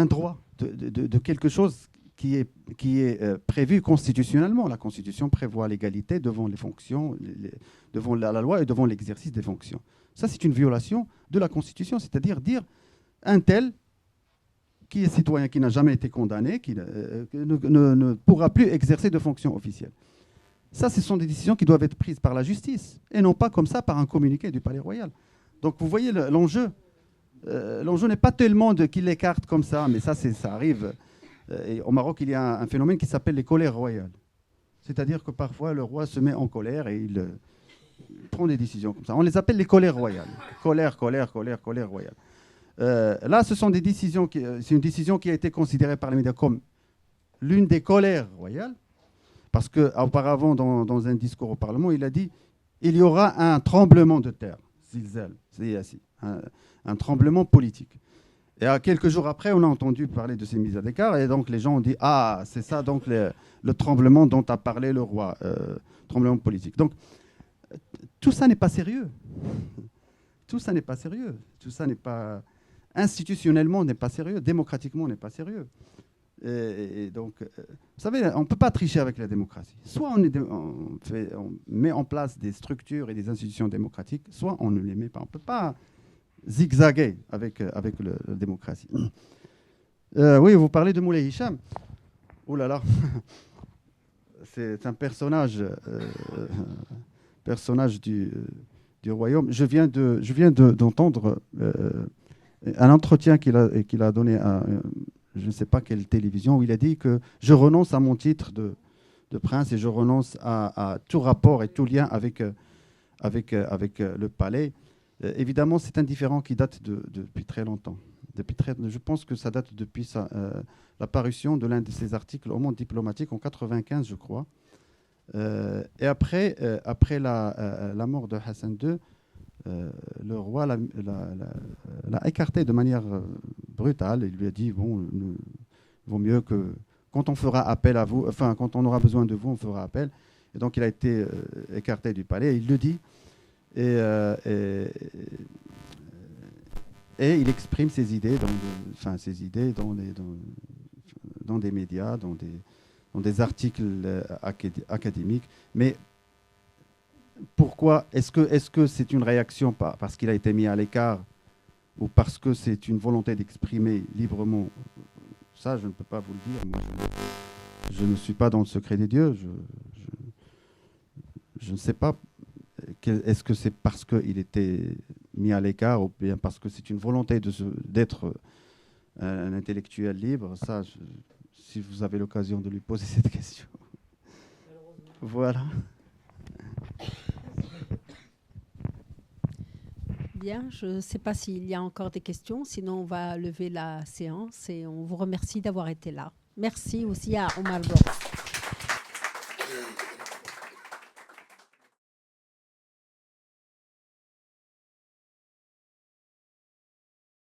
droit, de quelque chose qui est prévu constitutionnellement? La Constitution prévoit l'égalité devant les fonctions, devant la loi et devant l'exercice des fonctions. Ça, c'est une violation de la Constitution, c'est-à-dire dire un tel qui est citoyen, qui n'a jamais été condamné, qui ne pourra plus exercer de fonctions officielles. Ça, ce sont des décisions qui doivent être prises par la justice, et non pas comme ça par un communiqué du Palais Royal. Donc vous voyez l'enjeu. L'enjeu n'est pas tellement qu'il l'écarte comme ça, mais ça arrive. Et au Maroc, il y a un phénomène qui s'appelle les colères royales. C'est-à-dire que parfois, le roi se met en colère et il prend des décisions comme ça. On les appelle les colères royales. Colère royale. Là, ce sont des décisions c'est une décision qui a été considérée par les médias comme l'une des colères royales, parce qu'auparavant, dans un discours au Parlement, il a dit il y aura un tremblement de terre, zilzal, un tremblement politique. Et quelques jours après, on a entendu parler de ces mises à l'écart, et donc les gens ont dit ah, c'est ça donc le tremblement dont a parlé le roi, tremblement politique. Donc tout ça n'est pas sérieux. Tout ça n'est pas sérieux. Tout ça n'est pas institutionnellement n'est pas sérieux, démocratiquement n'est pas sérieux. Et donc, vous savez, on ne peut pas tricher avec la démocratie. Soit on met en place des structures et des institutions démocratiques, soit on ne les met pas. On ne peut pas zigzaguer avec la démocratie. Oui, vous parlez de Moulay Hicham. Oh là là, c'est un personnage du royaume. Je viens d'entendre un entretien qu'il a donné à je ne sais pas quelle télévision, où il a dit que je renonce à mon titre de prince et je renonce à tout rapport et tout lien avec le palais. Évidemment, c'est un différend qui date depuis très longtemps. Je pense que ça date depuis la parution de l'un de ses articles au Monde diplomatique en 1995, je crois. Et après la mort de Hassan II, le roi l'a écarté de manière brutale. Il lui a dit bon, il vaut mieux que quand on fera appel à vous, enfin quand on aura besoin de vous, on fera appel. Et donc il a été écarté du palais. Il le dit et il exprime ses idées dans des médias, dans des articles académiques. Mais pourquoi est-ce que c'est une réaction parce qu'il a été mis à l'écart ou parce que c'est une volonté d'exprimer librement? Ça, je ne peux pas vous le dire. Moi, je ne suis pas dans le secret des dieux. Je ne sais pas. Est-ce que c'est parce qu'il était mis à l'écart ou bien parce que c'est une volonté d'être un intellectuel libre? Ça, si vous avez l'occasion de lui poser cette question. Voilà. Bien, je ne sais pas s'il y a encore des questions, sinon on va lever la séance et on vous remercie d'avoir été là. Merci aussi à Omar Brock.